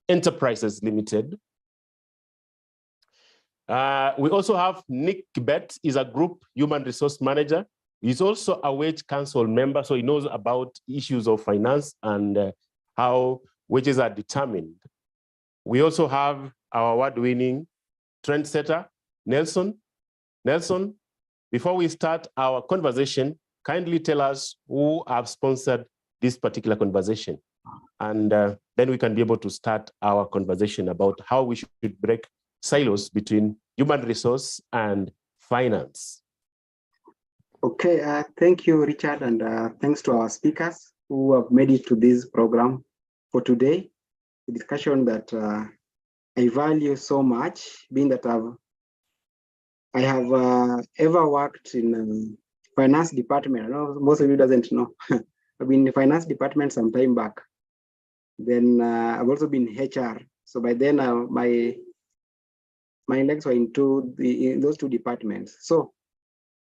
Enterprises Limited. We also have Nick Betts, is a group human resource manager. He's also a wage council member, so he knows about issues of finance and how wages are determined. We also have our award-winning trendsetter, Nelson. Nelson, before we start our conversation, kindly tell us who have sponsored this particular conversation. And then we can be able to start our conversation about how we should break silos between human resource and finance. Okay, thank you, Richard, and thanks to our speakers who have made it to this program for today, a discussion that I value so much, being that I have ever worked in finance department. I know most of you doesn't know. I've been in the finance department some time back. Then I've also been HR. So by then my legs were into in those two departments. So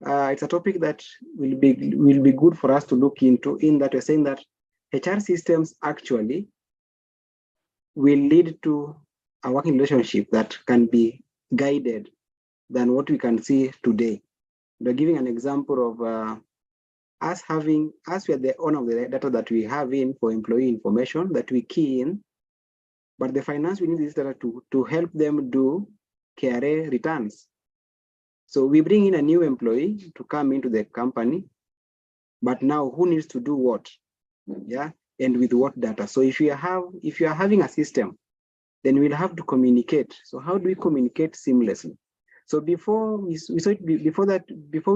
it's a topic that will be good for us to look into, in that we're saying that HR systems actually will lead to a working relationship that can be guided than what we can see today. We're giving an example of us we are the owner of the data that we have in for employee information that we key in, but the finance, we need this data to help them do KRA returns. So we bring in a new employee to come into the company, but now who needs to do what? Yeah, and with what data? So if you are having a system, then we'll have to communicate. So how do we communicate seamlessly? So before we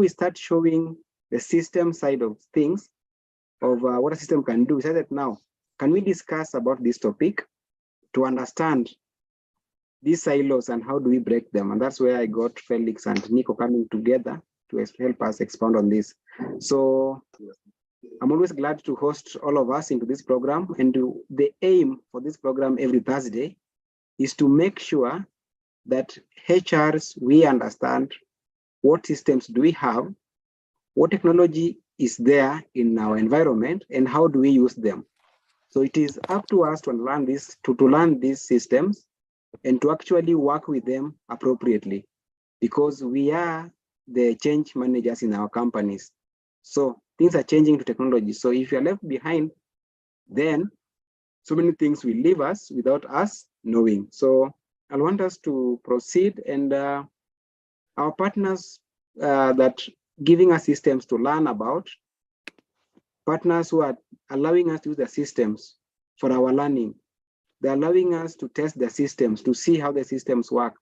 start showing the system side of things, of what a system can do, we said that now, can we discuss about this topic to understand these silos and how do we break them? And that's where I got Felix and Nico coming together to help us expound on this. So I'm always glad to host all of us into this program. And the aim for this program every Thursday is to make sure that HRs, we understand what systems do we have, what technology is there in our environment, and how do we use them. So it is up to us to learn these systems and to actually work with them appropriately, because we are the change managers in our companies. So things are changing to technology. So if you're left behind, then so many things will leave us without us knowing. So I want us to proceed, and our partners that giving us systems to learn about, partners who are allowing us to use the systems for our learning. They're allowing us to test the systems, to see how the systems work,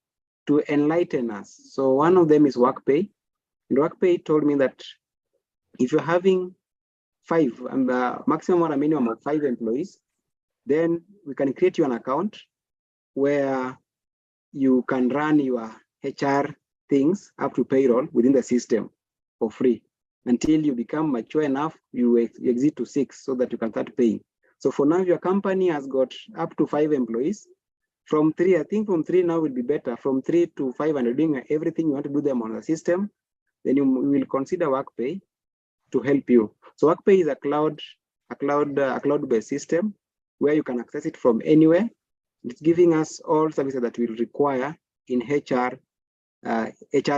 to enlighten us. So one of them is WorkPay. And WorkPay told me that if you're having 5, and the maximum or a minimum of 5 employees, then we can create you an account where you can run your HR things up to payroll within the system for free until you become mature enough, you exit to 6 so that you can start paying. So for now, your company has got up to 5 employees. From 3, I think from 3 now will be better. From 3 to 5, and you're doing everything you want to do them on the system, then you will consider WorkPay to help you. So WorkPay is a cloud-based system where you can access it from anywhere. It's giving us all services that we require in HR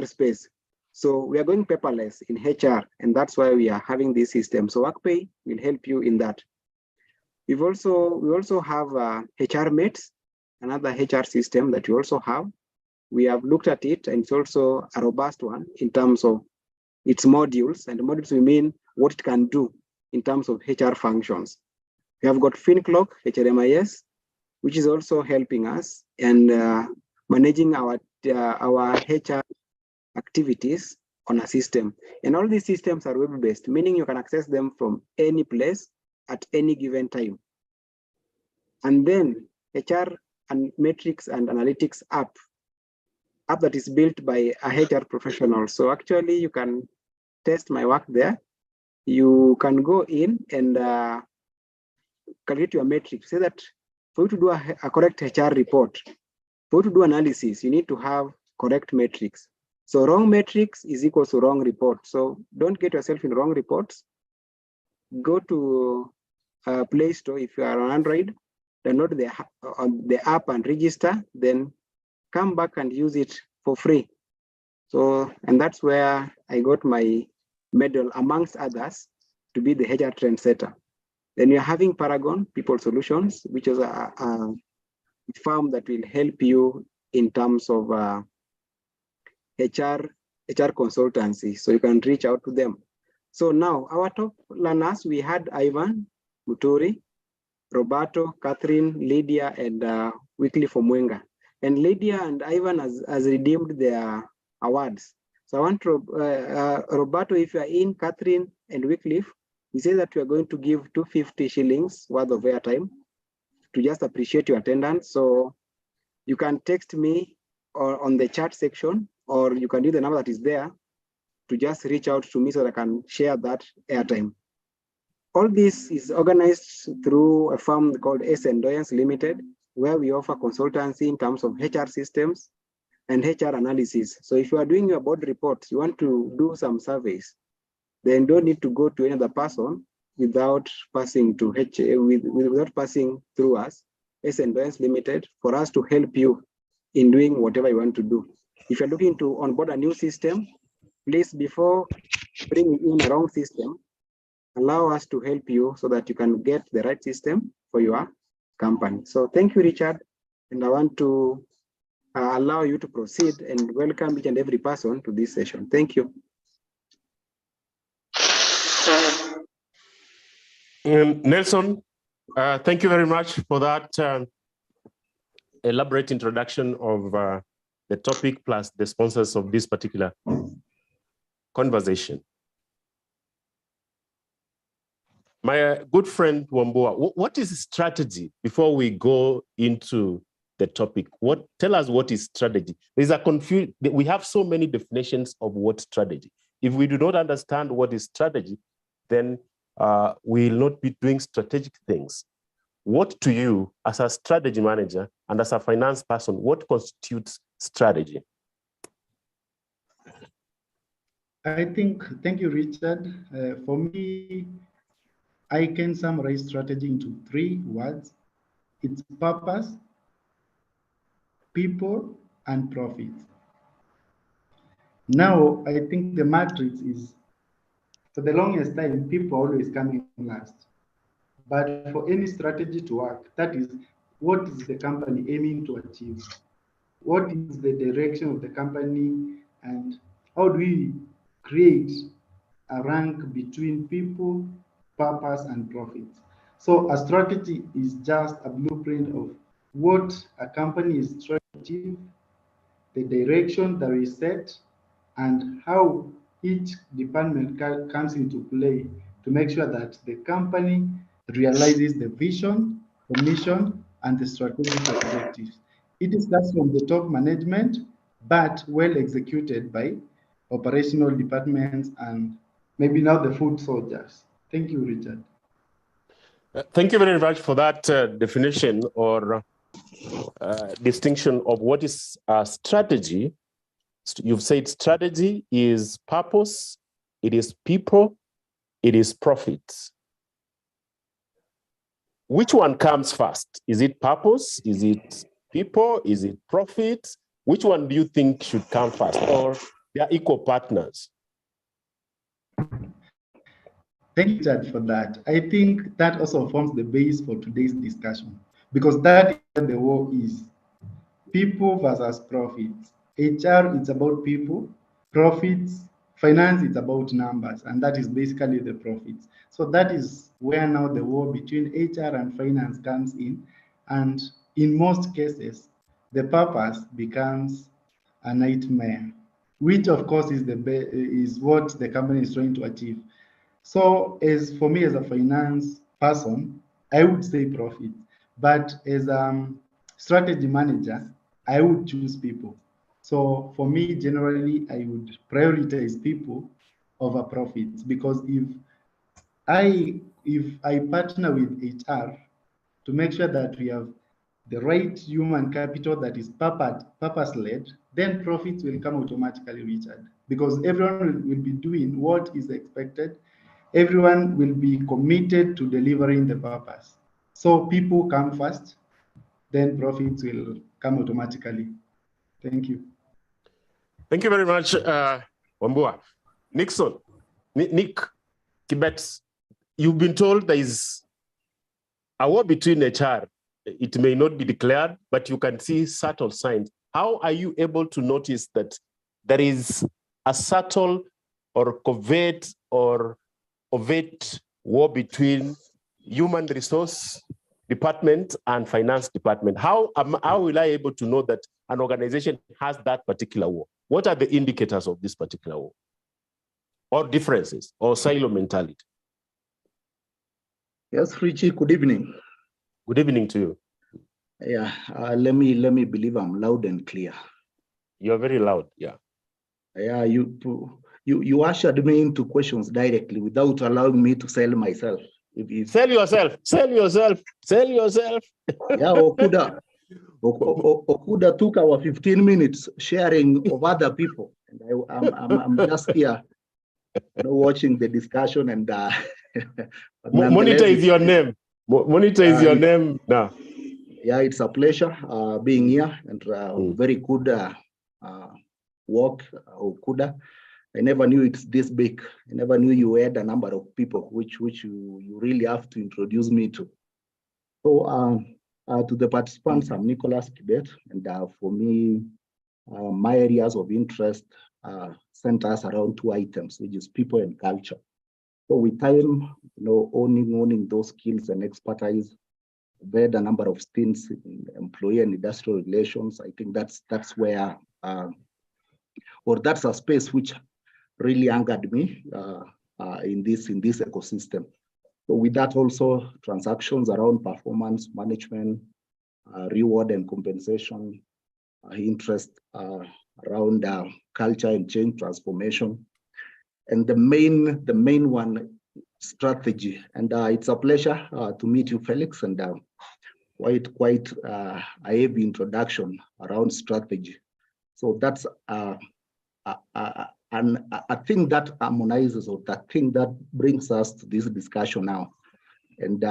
space. So we are going paperless in HR, and that's why we are having this system. So WorkPay will help you in that. We also have HRMIS, another HR system that we also have. We have looked at it, and it's also a robust one in terms of its modules. And modules, we mean what it can do in terms of HR functions. We have got FinClock, HRMIS, which is also helping us and managing our HR activities on a system. And all these systems are web-based, meaning you can access them from any place at any given time. And then HR and metrics and analytics app that is built by a HR professional. So actually you can test my work there. You can go in and calculate your metrics. Say that for you to do a correct HR report, for you to do analysis, you need to have correct metrics. So wrong metrics is equal to wrong report. So don't get yourself in wrong reports. Go to Play Store if you are on Android, download the app and register, then come back and use it for free. So, and that's where I got my medal, amongst others, to be the HR trendsetter. Then you're having Paragon People Solutions, which is a firm that will help you in terms of HR consultancy. So you can reach out to them. So now our top learners, we had Ivan, Muturi, Roberto, Catherine, Lydia, and Wycliffe Omwenga. And Lydia and Ivan has redeemed their awards. So I want to, Roberto, if you are in, Catherine and Wycliffe, we say that we are going to give 250 shillings worth of airtime to just appreciate your attendance. So you can text me or on the chat section, or you can use the number that is there to just reach out to me so that I can share that airtime. All this is organized through a firm called S. Endurance Limited, where we offer consultancy in terms of HR systems and HR analysis. So if you are doing your board reports, you want to do some surveys, then don't need to go to any other person without passing to without passing through us, S. Endurance Limited, for us to help you in doing whatever you want to do. If you're looking to onboard a new system, please, before bringing in a wrong system, allow us to help you so that you can get the right system for your company. So thank you, Richard. And I want to allow you to proceed and welcome each and every person to this session. Thank you. Nelson, thank you very much for that elaborate introduction of the topic plus the sponsors of this particular conversation. My good friend Wambua, what is strategy before we go into the topic? Tell us what is strategy. There's a confusion. We have so many definitions of what strategy. If we do not understand what is strategy, then we will not be doing strategic things. What to you, as a strategy manager and as a finance person, what constitutes strategy? Thank you, Richard. For me, I can summarize strategy into 3 words. It's purpose, people, and profit. Now, I think the matrix is, for the longest time, people always coming last. But for any strategy to work, that is, what is the company aiming to achieve? What is the direction of the company, and how do we create a rank between people, purpose, and profits? So a strategy is just a blueprint of what a company is trying to achieve, the direction that is set, and how each department comes into play to make sure that the company realizes the vision, the mission, and the strategic objectives. It is starts from the top management, but well executed by operational departments and maybe now the foot soldiers. Thank you, Richard. Thank you very much for that definition or distinction of what is strategy. You've said strategy is purpose, it is people, it is profits. Which one comes first? Is it purpose? Is it people? Is it profit? Which one do you think should come first, or they are equal partners? Thank you, Chad, for that. I think that also forms the base for today's discussion, because that is where the war is. People versus profits. HR, it's about people. Profits, finance, it's about numbers, and that is basically the profits. So that is where now the war between HR and finance comes in, and in most cases, the purpose becomes a nightmare, which of course is what the company is trying to achieve. So as for me as a finance person, I would say profit, but as a strategy manager, I would choose people. So for me, generally, I would prioritize people over profits, because if I partner with HR to make sure that we have the right human capital that is purpose-led, then profits will come automatically, Richard, because everyone will be doing what is expected. Everyone will be committed to delivering the purpose. So people come first, then profits will come automatically. Thank you. Thank you very much, Wambua. Nick Kibet, you've been told there is a war between HR. It may not be declared, but you can see subtle signs. How are you able to notice that there is a subtle or covert or overt war between human resource department and finance department? How will I able to know that an organization has that particular war? What are the indicators of this particular war? Or differences or silo mentality? Yes, Richie, good evening. Good evening to you. Yeah, let me believe I'm loud and clear. You're very loud, yeah. Yeah, you ushered me into questions directly without allowing me to sell myself. Sell yourself, sell yourself, sell yourself. Yeah, Okuda took our 15 minutes sharing of other people. And I'm just here, watching the discussion and Monitor is your name. Monitor is your name now. Yeah, it's a pleasure being here and very good work, Okuda. I never knew it's this big. I never knew you had a number of people which you really have to introduce me to. So to the participants, I'm Nicholas Kibet, and for me, my areas of interest centers around two items, which is people and culture. So with time, owning those skills and expertise, I've had a number of stints in employee and industrial relations. I think that's where, or that's a space which really angered me in this ecosystem. So with that also transactions around performance management, reward and compensation, interest around culture and change transformation. And the main one, strategy. And it's a pleasure to meet you, Felix, and quite a heavy introduction around strategy. So that's a thing that harmonizes, or that thing that brings us to this discussion now. And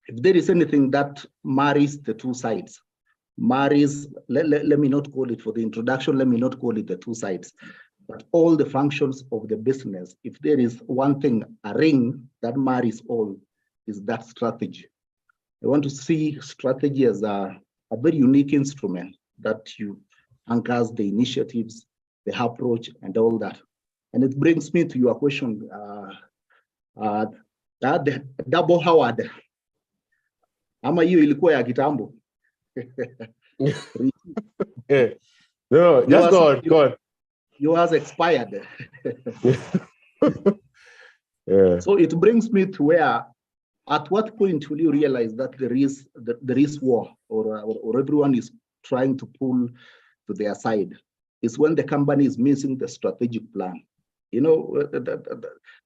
if there is anything that marries the two sides, let me not call it, for the introduction, let me not call it the two sides, but all the functions of the business. If there is one thing, a ring that marries all, is that strategy. I want to see strategy as a very unique instrument that anchors the initiatives, the approach, and all that. And it brings me to your question, the double Howard. Ama hiyo ilikuwa ya kitambo. No, just go on. Yours expired. Yeah. So it brings me to where, at what point will you realize that there is war, or everyone is trying to pull to their side? Is when the company is missing the strategic plan.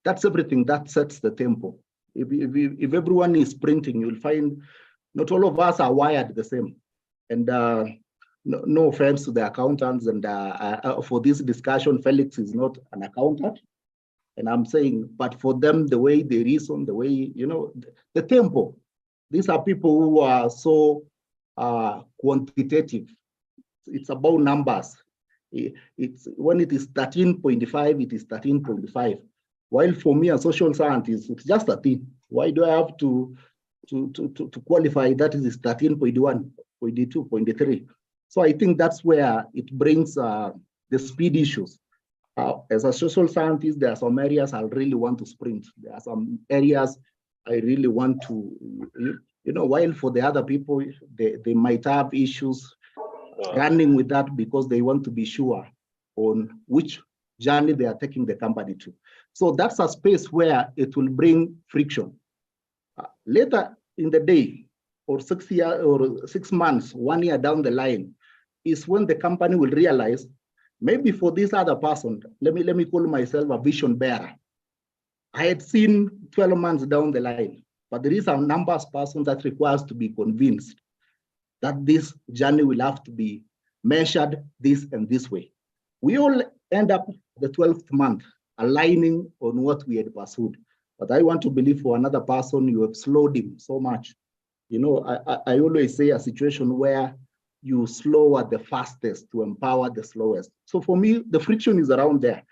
That's everything that sets the tempo. If everyone is sprinting, you'll find not all of us are wired the same. And no offense to the accountants, and for this discussion, Felix is not an accountant. And I'm saying, but for them, the way they reason, the way, the tempo, these are people who are so quantitative. It's about numbers. It's when it is 13.5, it is 13.5. While for me, a social scientist, it's just 13. Why do I have to qualify that it is 13.1, 0.2, 0.3? So I think that's where it brings the speed issues. As a social scientist, there are some areas I really want to sprint. There are some areas I really want to, while for the other people, they might have issues running with that because they want to be sure on which journey they are taking the company to. So that's a space where it will bring friction. Later in the day, or 6 years, or 6 months, 1 year down the line, is when the company will realize, maybe for this other person, let me call myself a vision bearer. I had seen 12 months down the line, but there is a number of persons that requires to be convinced that this journey will have to be measured this and this way. We all end up the 12th month aligning on what we had pursued. But I want to believe for another person, you have slowed him so much You know, I always say a situation where you slow at the fastest to empower the slowest. So for me, the friction is around there.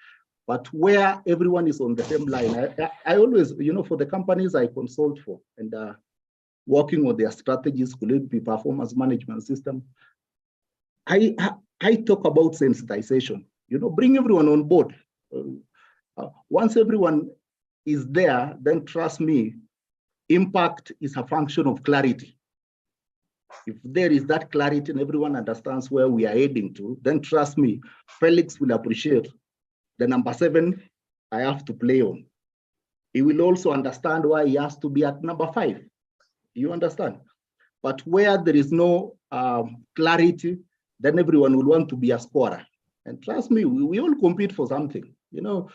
But where everyone is on the same line, I always, you know, for the companies I consult for and working on their strategies, could it be performance management system, I talk about sensitization, you know, bring everyone on board. Once everyone is there, then trust me, impact is a function of clarity. If there is that clarity and everyone understands where we are heading to, then trust me, Felix will appreciate the number 7 I have to play on. He will also understand why he has to be at number 5. You understand? But where there is no clarity, then everyone will want to be a scorer. And trust me, we all compete for something. You know,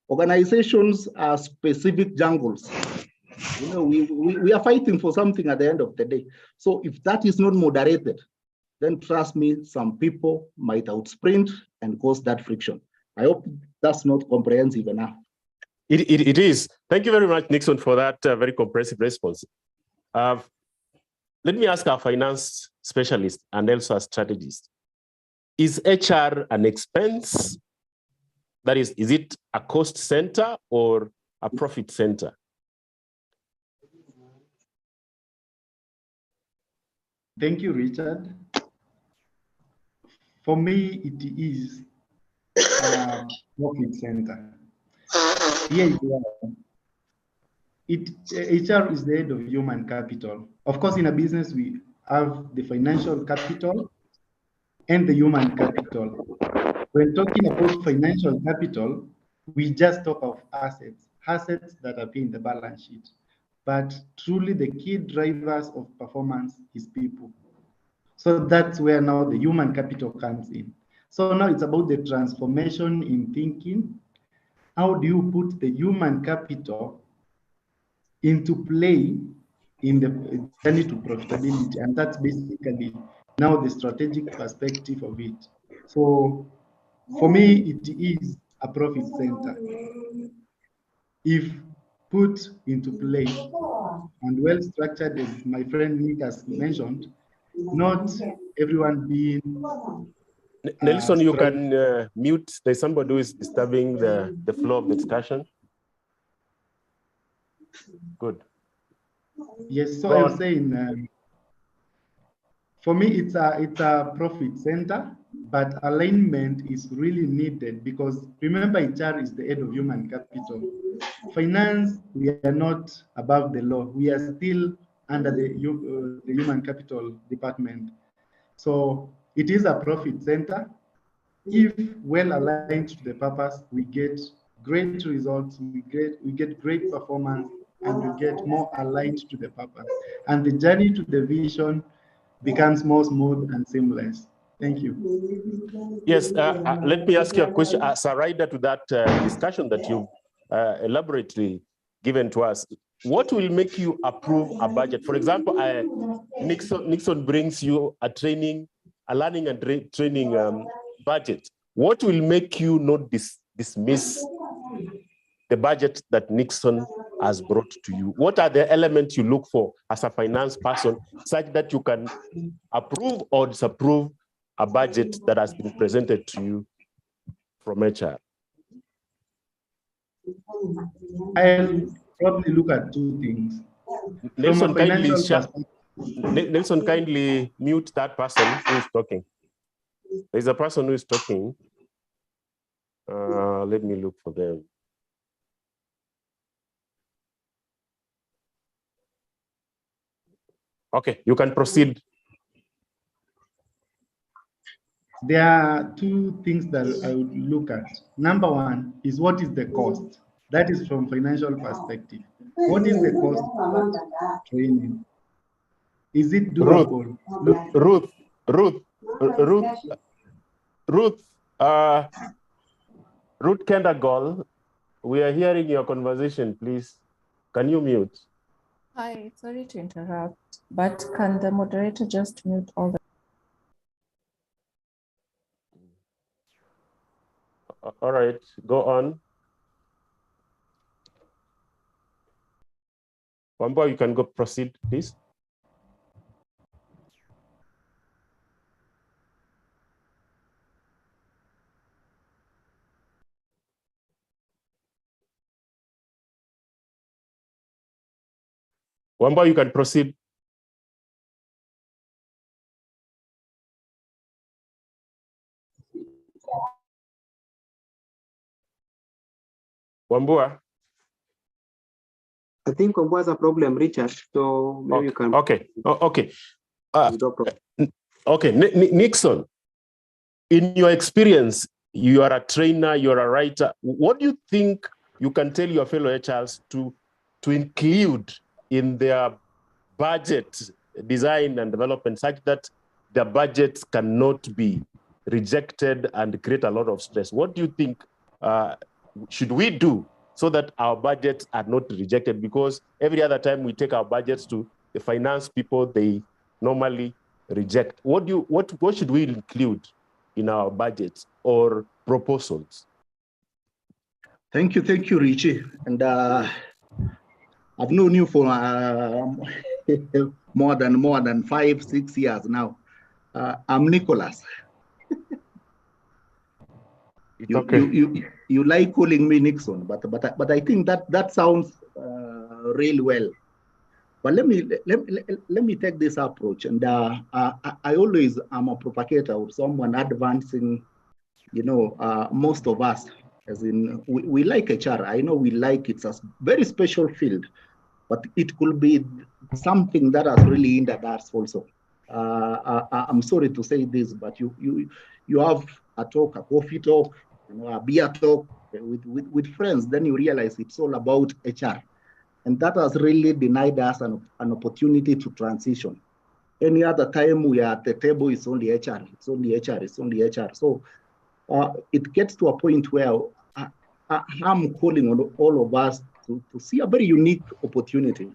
organizations are specific jungles. You know, we are fighting for something at the end of the day. So if that is not moderated, then trust me, some people might outsprint and cause that friction. I hope that's not comprehensive enough. It is. Thank you very much, Nixon, for that very comprehensive response. Let me ask our finance specialist and also a strategist. Is HR an expense? That is it a cost center or a profit center? Thank you, Richard. For me, it is a profit center. Here HR is the head of human capital. Of course, in a business, we have the financial capital and the human capital. When talking about financial capital, we just talk of assets that appear in the balance sheet. But truly, the key drivers of performance is people. So that's where now the human capital comes in. So now it's about the transformation in thinking. How do you put the human capital into play in the journey to profitability? And that's basically now the strategic perspective of it. So for me, it is a profit center. If put into place and well structured, as my friend Nick has mentioned, not everyone being Nelson, you can mute. There's somebody who is disturbing the flow of the discussion. Good. Yes, so I was saying, for me, it's a profit center, but alignment is really needed because remember, HR is the head of human capital. Finance, we are not above the law. We are still under the human capital department. So it is a profit center. If well aligned to the purpose, we get great results, we get great performance, and we get more aligned to the purpose. And the journey to the vision becomes more smooth and seamless. Thank you. Yes, let me ask you a question as a rider to that discussion that you've elaborately given to us. What will make you approve a budget? For example, Nixon brings you a learning and training budget. What will make you not dismiss the budget that Nixon has brought to you? What are the elements you look for as a finance person such that you can approve or disapprove a budget that has been presented to you from HR? I'll probably look at 2 things. Nelson, kindly mute that person who is talking. There's a person who is talking. Let me look for them. Okay, you can proceed. There are 2 things that I would look at. Number 1 is what is the cost? That is from financial perspective. What is the cost of training? Is it doable? Ruth Kendagol, we are hearing your conversation, please. Can you mute? Hi, sorry to interrupt, but can the moderator just mute all the... All right, go on. Wamba, you can go proceed, please. Wamba, you can proceed. Wambua? I think Wambua has a problem, Richard, so maybe Okay. you can. Okay. Okay. No problem. Okay, Nixon, in your experience, you are a trainer, you're a writer. What do you think you can tell your fellow HRs to include in their budget design and development such that the budgets cannot be rejected and create a lot of stress? What do you think should we do so that our budgets are not rejected? Because every other time we take our budgets to the finance people, they normally reject. What should we include in our budgets or proposals? Thank you, Richie. And I've known you for more than 5-6 years now. I'm Nicholas. You like calling me Nixon, but I think that sounds really well. But let me take this approach, and I always am a propagator of someone advancing. Most of us, as in we like HR. I know we like it's a very special field, but it could be something that has really hindered us also. I'm sorry to say this, but you have a talk, a coffee talk, a beer talk with friends, then you realize it's all about HR. And that has really denied us an opportunity to transition. Any other time we are at the table, it's only HR, it's only HR, it's only HR. So it gets to a point where I'm calling on all of us to see a very unique opportunity.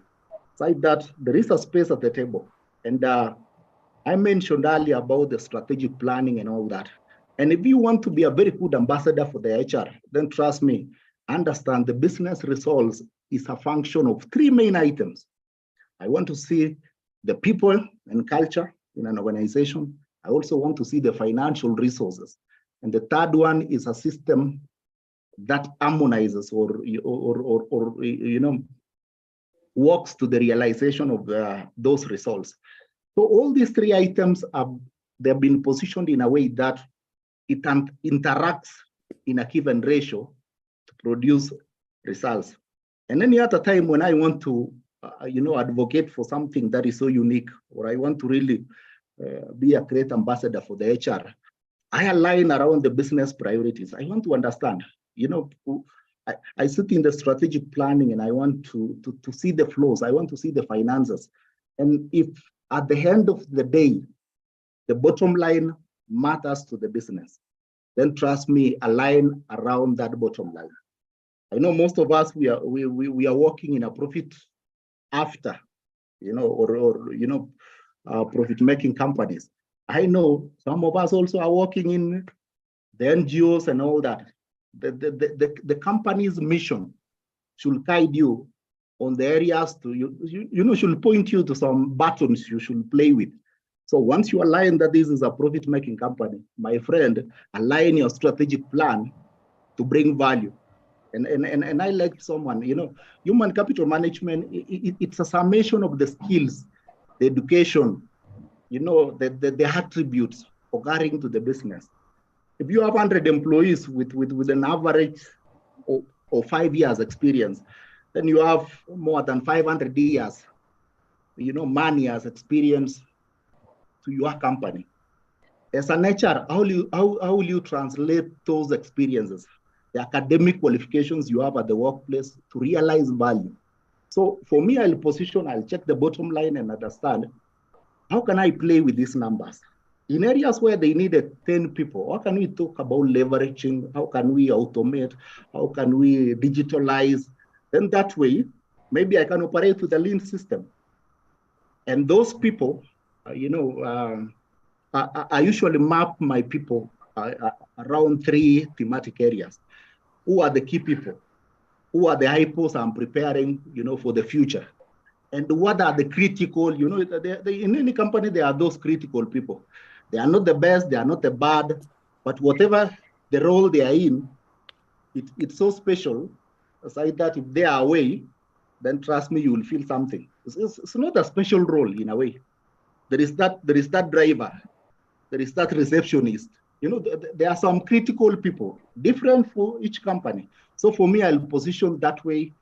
Like that, there is a space at the table. And I mentioned earlier about the strategic planning and all that. And if you want to be a very good ambassador for the HR, then trust me, understand the business results is a function of 3 main items. I want to see the people and culture in an organization. I also want to see the financial resources. And the third one is a system that harmonizes or works to the realization of those results. So all these 3 items they've been positioned in a way that it interacts in a given ratio to produce results. And any other time when I want to, advocate for something that is so unique, or I want to really be a great ambassador for the HR, I align around the business priorities. I want to understand, I sit in the strategic planning and I want to see the flows. I want to see the finances. And if at the end of the day, the bottom line matters to the business, then trust me, align around that bottom line. I know most of us, we are working in a profit after, profit-making companies. I know some of us also are working in the NGOs and all that. The company's mission should guide you on the areas should point you to some buttons you should play with. So once you align that this is a profit-making company, my friend, align your strategic plan to bring value. And I like someone, human capital management, it's a summation of the skills, the education, the attributes occurring to the business. If you have 100 employees with an average of 5 years experience, then you have more than 500 years, money as experience to your company. As an HR, how will you translate those experiences, the academic qualifications you have at the workplace to realize value? So for me, I'll check the bottom line and understand, how can I play with these numbers? In areas where they needed 10 people, how can we talk about leveraging? How can we automate? How can we digitalize? Then that way, maybe I can operate with a lean system. And those people, I usually map my people around 3 thematic areas. Who are the key people? Who are the hypos I'm preparing, for the future? And what are the critical, in any company, there are those critical people. They are not the best, they are not the bad, but whatever the role they are in, it's so special, aside that if they are away, then trust me, you will feel something. It's not a special role in a way. There is that driver, there is that receptionist. You know, there are some critical people, different for each company. So for me, I'll position that way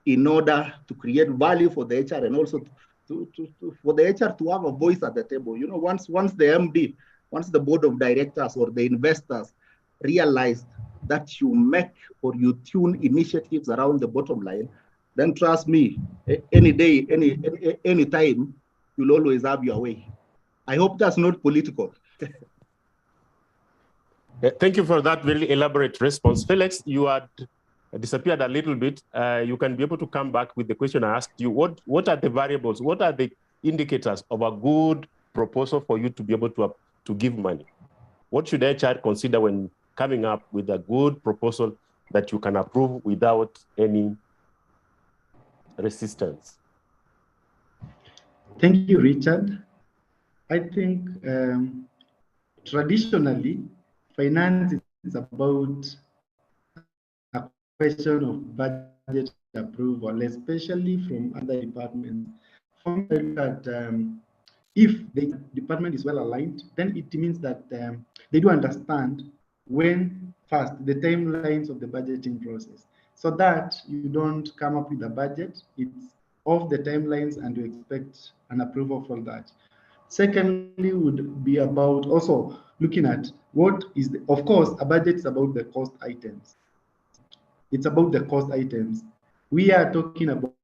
in order to create value for the HR and also for the HR to have a voice at the table. You know, once the MD, once the board of directors or the investors realize that you make or you tune initiatives around the bottom line, then trust me, any day, any time, you'll always have your way. I hope that's not political. Thank you for that very elaborate response. Felix, you had disappeared a little bit. You can be able to come back with the question I asked you. What are the variables? What are the indicators of a good proposal for you to be able to give money? What should HR consider when coming up with a good proposal that you can approve without any resistance? Thank you, Richard. I think traditionally, finance is about a question of budget approval, especially from other departments. For me, I look at if the department is well aligned, then it means that they do understand when first the timelines of the budgeting process, so that you don't come up with a budget, it's off the timelines and you expect an approval for that. Secondly, would be about also looking at what is the, of course, a budget is about the cost items. It's about the cost items. We are talking about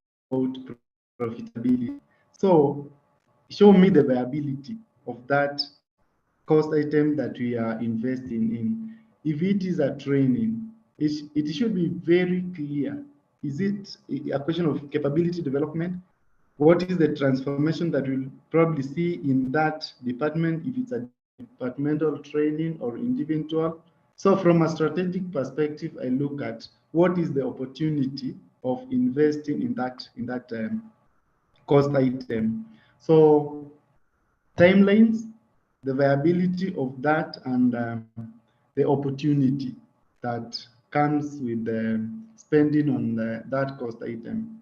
profitability. So show me the viability of that cost item that we are investing in. If it is a training, it should be very clear. Is it a question of capability development? What is the transformation that we'll probably see in that department, if it's a departmental training or individual? So from a strategic perspective, I look at what is the opportunity of investing in that cost item. So timelines, the viability of that, and the opportunity that comes with the spending on that cost item.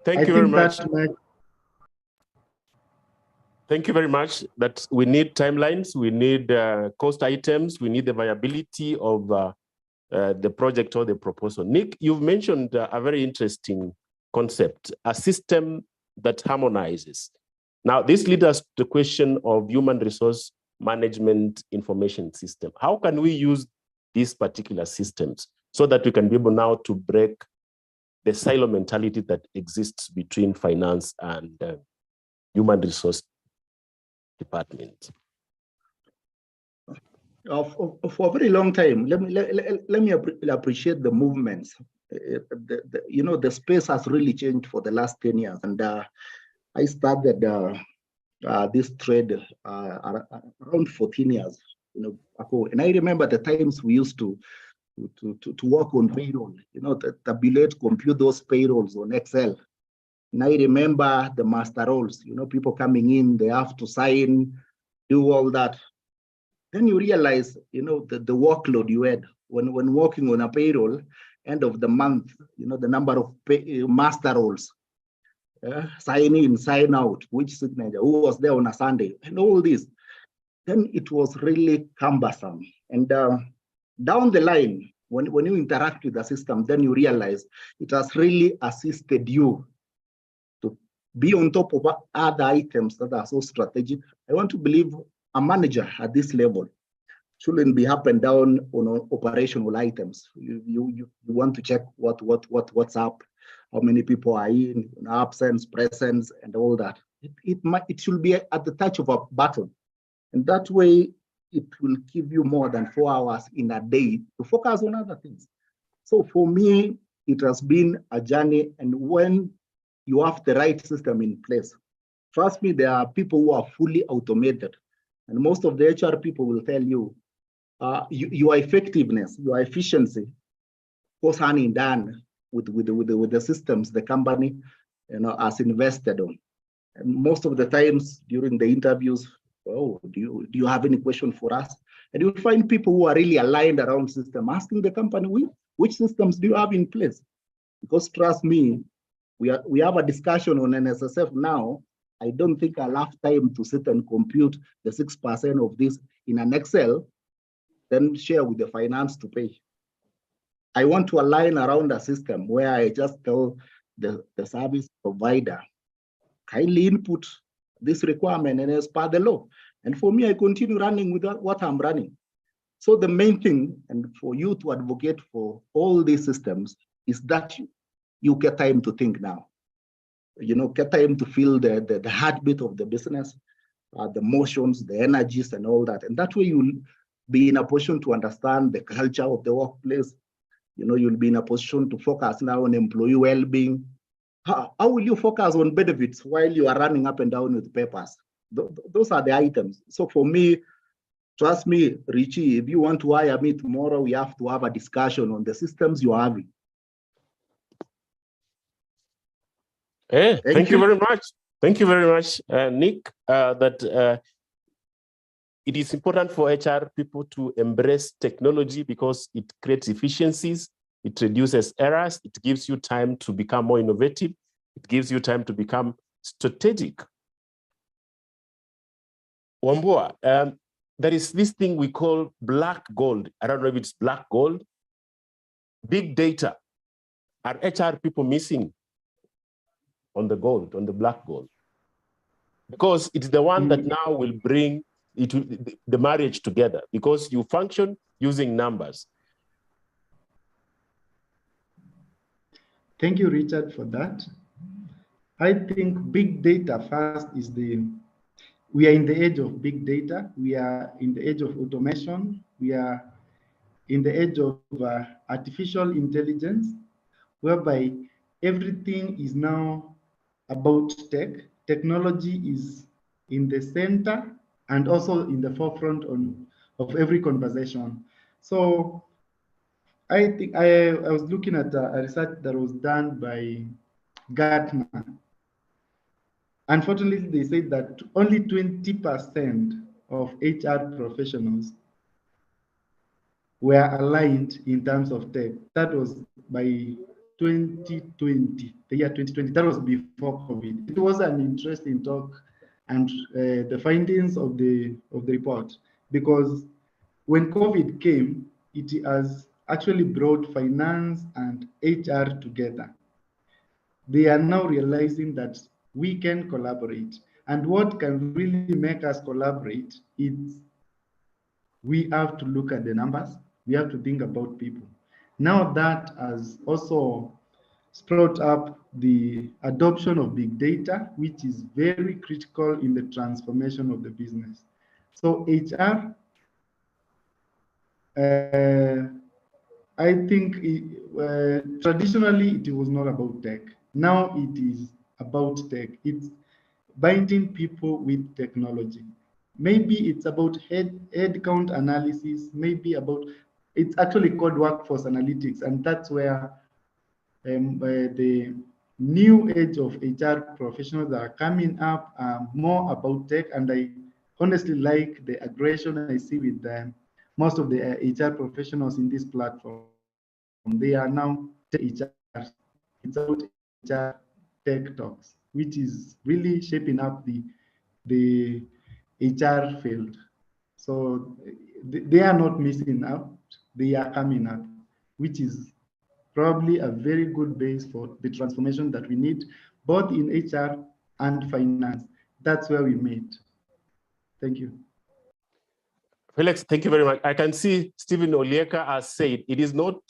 Thank you very much. Thank you very much. That we need timelines, we need cost items, we need the viability of the project or the proposal. Nick, you've mentioned a very interesting concept, a system that harmonizes. Now, this leads us to the question of human resource management information system. How can we use these particular systems so that we can be able now to break the silo mentality that exists between finance and human resource department? For a very long time, let me appreciate the movements. You know, the space has really changed for the last 10 years. And I started this trade around 14 years, you know, ago. And I remember the times we used to work on payroll, you know, tabulate, compute those payrolls on Excel. And I remember the master roles, you know, people coming in, they have to sign, do all that. Then you realize, you know, the workload you had when working on a payroll, end of the month, you know, the number of master roles, sign in, sign out, which signature, who was there on a Sunday, and all this. Then it was really cumbersome. And down the line, when you interact with the system, then you realize it has really assisted you to be on top of other items that are so strategic. I want to believe a manager at this level shouldn't be up and down on operational items. You want to check what's up, how many people are in, absence, presence, and all that. It should be at the touch of a button. And that way, it will give you more than 4 hours in a day to focus on other things. So for me, it has been a journey. And when you have the right system in place, trust me, there are people who are fully automated. And most of the HR people will tell you, your effectiveness, your efficiency goes hand in hand with the systems the company, you know, has invested on. And most of the times during the interviews, oh, do you have any question for us? And you'll find people who are really aligned around system asking the company, which systems do you have in place? Because trust me, we have a discussion on NSSF now. I don't think I'll have time to sit and compute the 6% of this in an Excel, then share with the finance to pay. I want to align around a system where I just tell the service provider, kindly input this requirement and as per the law. And for me, I continue running with what I'm running. So the main thing, and for you to advocate for all these systems, is that you get time to think now. Get time to feel the heartbeat of the business, the motions, the energies, and all that. And that way you'll be in a position to understand the culture of the workplace. You'll be in a position to focus now on employee well-being. How will you focus on benefits while you are running up and down with papers? Those are the items. So for me, trust me, Richie, if you want to hire me tomorrow, we have to have a discussion on the systems you are having. Hey, thank you very much. Thank you very much, Nick, that it is important for HR people to embrace technology because it creates efficiencies, it reduces errors, it gives you time to become more innovative, it gives you time to become strategic. Wambua, there is this thing we call black gold. I don't know if it's black gold. Big data. Are HR people missing on the gold, on the black gold? Because it's the one that now will bring the marriage together, because you function using numbers. Thank you, Richard, for that. I think big data first is we are in the age of big data. We are in the age of automation. We are in the age of artificial intelligence, whereby everything is now about tech. Technology is in the center and also in the forefront of every conversation. So I think I was looking at a research that was done by Gartner. Unfortunately, they said that only 20% of HR professionals were aligned in terms of tech. That was by 2020, the year 2020. That was before COVID. It was an interesting talk, and the findings of the report, because when COVID came, it has actually brought finance and HR together. They are now realizing that we can collaborate, and what can really make us collaborate is we have to look at the numbers. We have to think about people. Now that has also brought up the adoption of big data, which is very critical in the transformation of the business. So HR, I think traditionally it was not about tech. Now it is about tech. It's binding people with technology. Maybe it's about head count analysis, maybe about, it's actually called workforce analytics, and that's where the new age of HR professionals that are coming up are more about tech, and I honestly like the aggression I see with them. Most of the HR professionals in this platform, they are now HR. It's about HR tech talks, which is really shaping up the HR field. So they are not missing out, they are coming up, which is probably a very good base for the transformation that we need, both in HR and finance. That's where we meet. Thank you. Felix, thank you very much. I can see Stephen Olieka has said it is not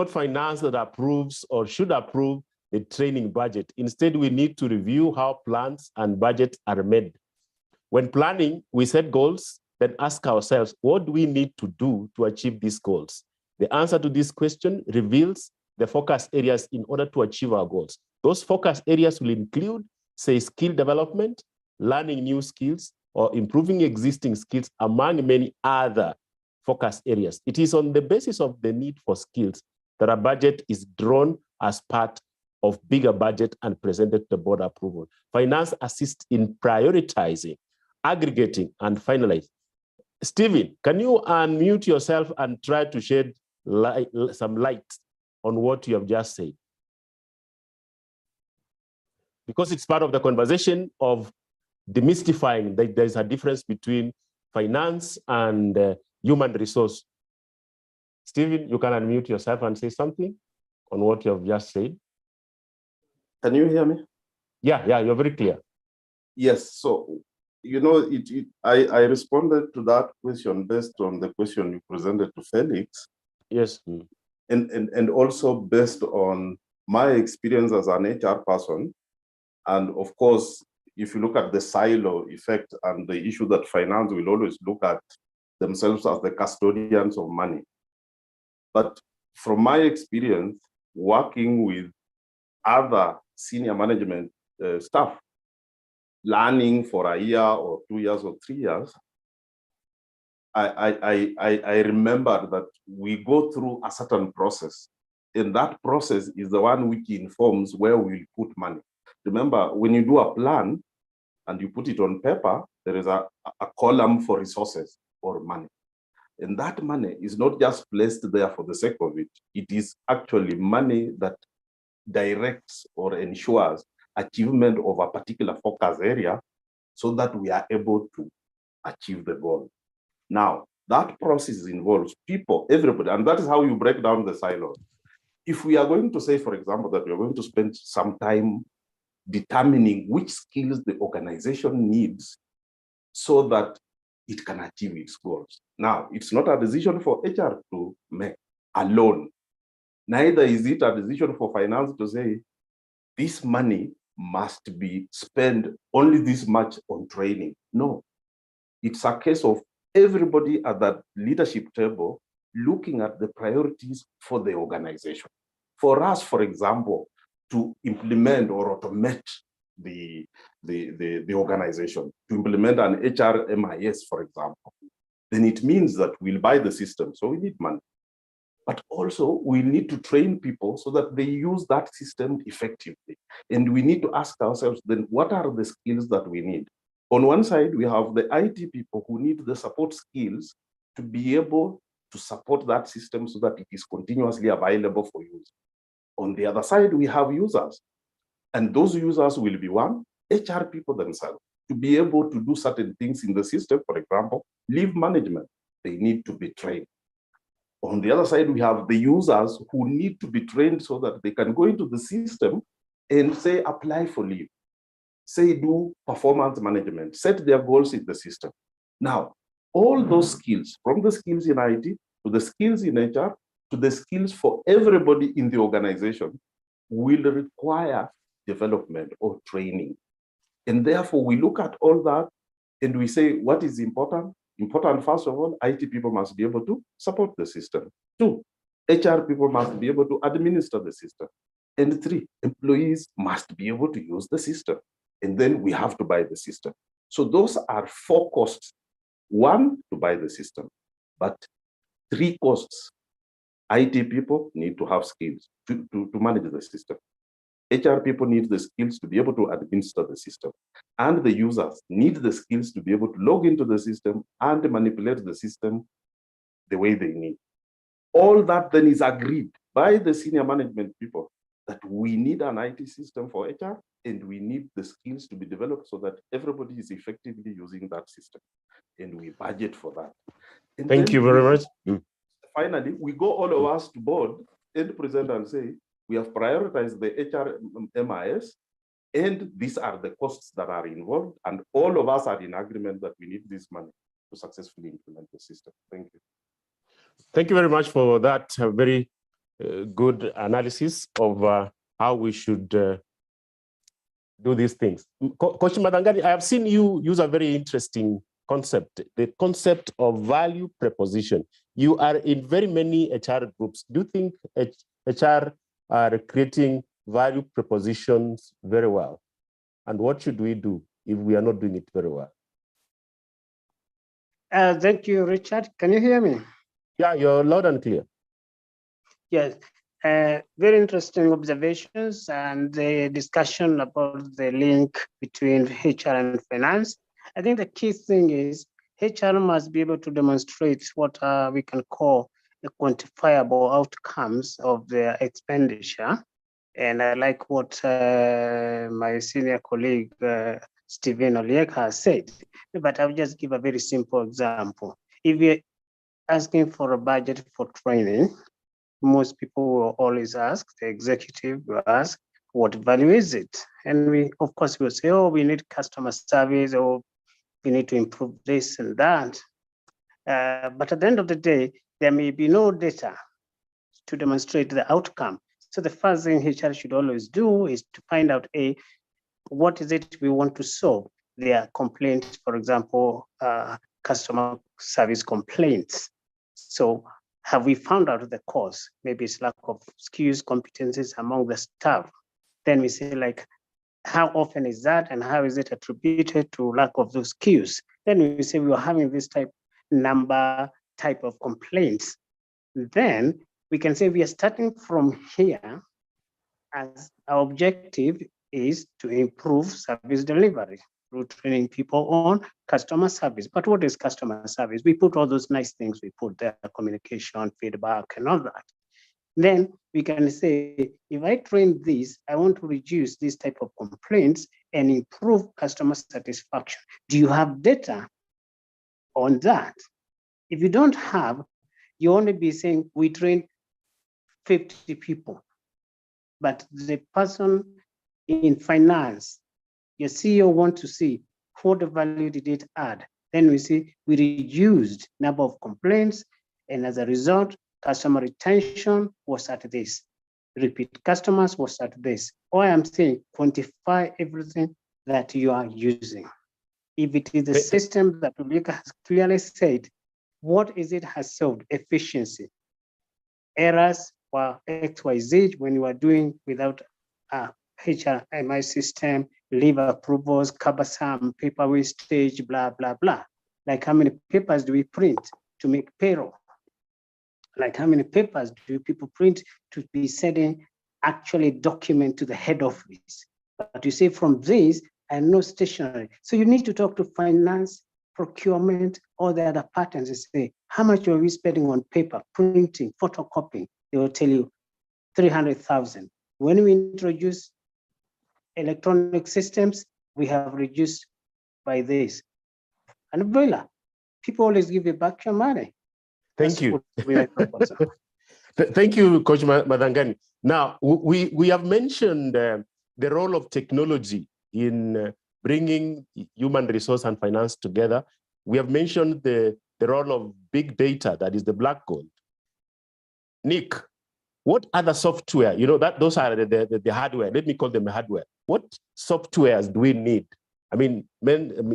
finance that approves or should approve the training budget. Instead, we need to review how plans and budgets are made. When planning, we set goals, then ask ourselves, what do we need to do to achieve these goals? The answer to this question reveals the focus areas in order to achieve our goals. Those focus areas will include, say, skill development, learning new skills, or improving existing skills, among many other focus areas. It is on the basis of the need for skills that a budget is drawn as part of bigger budget and presented to the board approval. Finance assists in prioritizing, aggregating, and finalizing. Stephen, can you unmute yourself and try to shed light on what you have just said? Because it's part of the conversation of demystifying that there's a difference between finance and human resource. Stephen, you can unmute yourself and say something on what you have just said. Can you hear me? Yeah, you're very clear. Yes, so, you know, I responded to that question based on the question you presented to Felix. Yes. And also based on my experience as an HR person. And of course, if you look at the silo effect and the issue that finance will always look at themselves as the custodians of money. But from my experience, working with other senior management staff, learning for a year or 2 years or 3 years, I remember that we go through a certain process. And that process is the one which informs where we'll put money. Remember, when you do a plan and you put it on paper, there is a column for resources or money. And that money is not just placed there for the sake of it. It is actually money that directs or ensures achievement of a particular focus area so that we are able to achieve the goal. Now, that process involves people, everybody, and that is how you break down the silos. If we are going to say, for example, that we are going to spend some time determining which skills the organization needs so that it can achieve its goals. Now, it's not a decision for HR to make alone. Neither is it a decision for finance to say, this money must be spent only this much on training. No, it's a case of everybody at that leadership table looking at the priorities for the organization. For us, for example, to implement or automate the organization, to implement an HRMIS, for example, then it means that we'll buy the system, so we need money. But also we need to train people so that they use that system effectively. And we need to ask ourselves then, what are the skills that we need? On one side, we have the IT people who need the support skills to be able to support that system so that it is continuously available for use. On the other side, we have users. And those users will be one, HR people themselves, to be able to do certain things in the system. For example, leave management, they need to be trained. On the other side, we have the users who need to be trained so that they can go into the system and say, apply for leave, say, do performance management, set their goals in the system. Now, all those skills, from the skills in IT to the skills in HR to the skills for everybody in the organization, will require development or training. And therefore, we look at all that and we say, what is important? Important, first of all, IT people must be able to support the system. 2, HR people must be able to administer the system. And 3, employees must be able to use the system. And then we have to buy the system. So those are 4 costs. 1, to buy the system, but 3 costs. IT people need to have skills to manage the system. HR people need the skills to be able to administer the system. And the users need the skills to be able to log into the system and manipulate the system the way they need. All that then is agreed by the senior management people that we need an IT system for HR and we need the skills to be developed so that everybody is effectively using that system. And we budget for that. And thank you very much. Finally, we go all of us to board and present and say, we have prioritized the HRMIS, and these are the costs that are involved, and all of us are in agreement that we need this money to successfully implement the system. Thank you. Thank you very much for that very good analysis of how we should do these things. Coach Madangani, I have seen you use a very interesting concept, the concept of value proposition. You are in very many HR groups. Do you think HR are creating value propositions very well? And what should we do if we are not doing it very well? Thank you, Richard. Can you hear me? Yeah, you're loud and clear. Yes, very interesting observations and the discussion about the link between HR and finance. I think the key thing is HR must be able to demonstrate what we can call quantifiable outcomes of their expenditure. And I like what my senior colleague, Stephen Oliek has said, but I'll just give a very simple example. If you're asking for a budget for training, most people will always ask, the executive will ask, what value is it? And we, of course, will say, oh, we need customer service, or we need to improve this and that. But at the end of the day, there may be no data to demonstrate the outcome. So the first thing HR should always do is to find out, what is it we want to solve? Their complaints, for example, customer service complaints. So have we found out the cause? Maybe it's lack of skills, competencies among the staff. Then we say, like, how often is that, and how is it attributed to lack of those skills? Then we say we are having this type of complaints. Then we can say we are starting from here, as our objective is to improve service delivery through training people on customer service. But what is customer service? We put all those nice things, we put there, communication, feedback, and all that. Then we can say, if I train this, I want to reduce this type of complaints and improve customer satisfaction. Do you have data on that? If you don't have, you only be saying, we trained 50 people, but the person in finance, your CEO wants to see what value did it add. Then we see we reduced number of complaints, and as a result, customer retention was at this. Repeat customers was at this. Or I'm saying quantify everything that you are using. If it is the system that Ulrika has clearly said, what is it has solved? Efficiency. Errors were XYZ when you are doing without a HRMIS system, leave approvals, cumbersome, paper wastage, blah, blah, blah. Like how many papers do we print to make payroll? Like how many papers do people print to be sending actually document to the head office? But you say from this, and no stationery. So you need to talk to finance, procurement, all the other patterns and say, how much are we spending on paper, printing, photocopying? They will tell you 300,000. When we introduce electronic systems, we have reduced by this. And voila, people always give you back your money. Thank you. Thank you, Coach Madangani. Now, we have mentioned the role of technology in bringing human resource and finance together. We have mentioned the role of big data, that is the black gold. Nick, what other software, those are the hardware, let me call them hardware. What softwares do we need? I mean,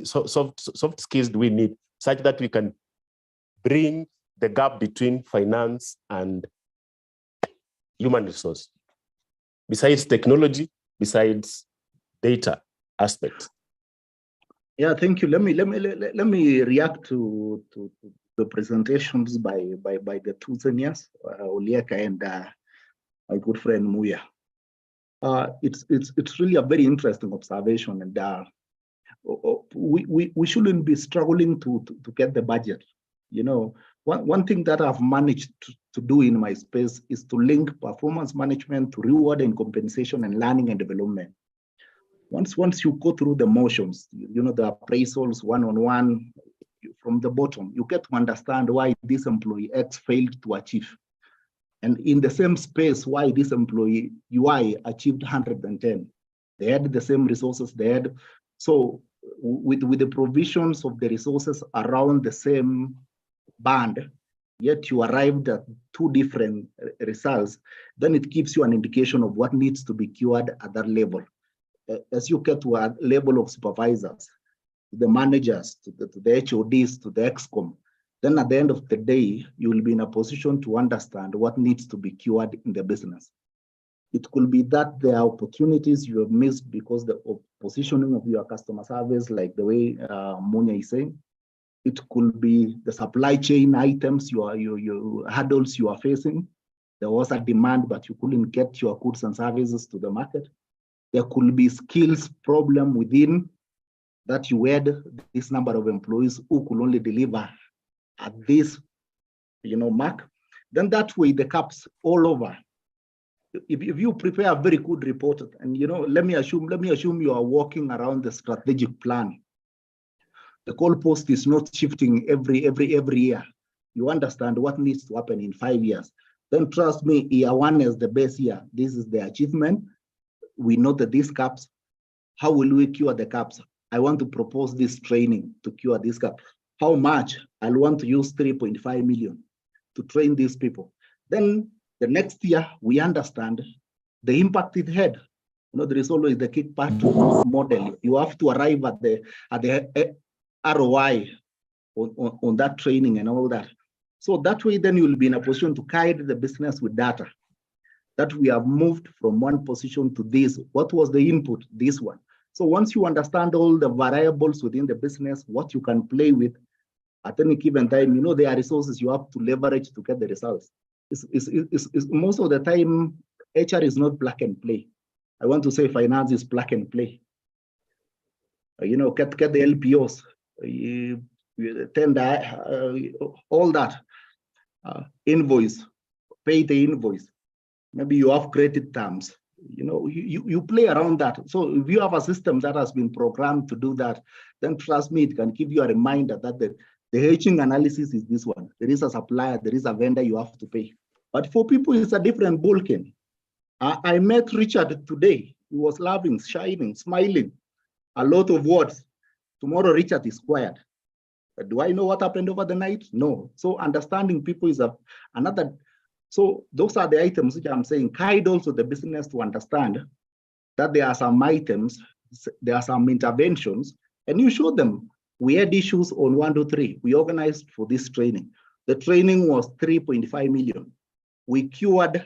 soft skills do we need such that we can bring the gap between finance and human resource, besides technology, besides data aspects? Yeah, thank you. Let me react to the presentations by the two seniors, Olieka and my good friend Muya. It's really a very interesting observation, and we shouldn't be struggling to get the budget. One thing that I've managed to do in my space is to link performance management to reward and compensation and learning and development. Once you go through the motions, the appraisals one-on-one from the bottom, you get to understand why this employee X failed to achieve. And in the same space, why this employee Y achieved 110. They had the same resources they had. So with the provisions of the resources around the same band, yet you arrived at two different results, then it gives you an indication of what needs to be cured at that level. As you get to a level of supervisors, the managers, to the HODs, to the EXCOM, then at the end of the day, you will be in a position to understand what needs to be cured in the business. It could be that there are opportunities you have missed because the positioning of your customer service, like the way Munya is saying. It could be the supply chain items, your hurdles you are facing. There was a demand, but you couldn't get your goods and services to the market. There could be skills problem within that you had this number of employees who could only deliver at this mark. Then that way the caps all over. If you prepare a very good report, and let me assume you are working around the strategic plan. The goalpost is not shifting every year. You understand what needs to happen in 5 years. Then trust me, year 1 is the best year. This is the achievement. We know that these caps. How will we cure the caps? I want to propose this training to cure this gap. How much? I'll want to use 3.5 million to train these people. Then the next year, we understand the impact it had. There is always the kick part to this model. You have to arrive at the ROI on that training and all that. So that way, then you'll be in a position to guide the business with data. That we have moved from one position to this. What was the input? This one. So once you understand all the variables within the business, what you can play with at any given time, there are resources you have to leverage to get the results. It's most of the time, HR is not plug and play. I want to say finance is plug and play. Get the LPOs, tender, all that, invoice, pay the invoice. Maybe you have credit terms. You play around that. So if you have a system that has been programmed to do that, then trust me, it can give you a reminder that the hedging analysis is this one. There is a supplier, there is a vendor you have to pay. But for people, it's a different ballgame. I met Richard today. He was laughing, shining, smiling, a lot of words. Tomorrow, Richard is quiet. Do I know what happened over the night? No. So understanding people is another. So those are the items which I'm saying, guide also the business to understand that there are some items, there are some interventions, and you show them. We had issues on 1, 2, 3. We organized for this training. The training was 3.5 million. We cured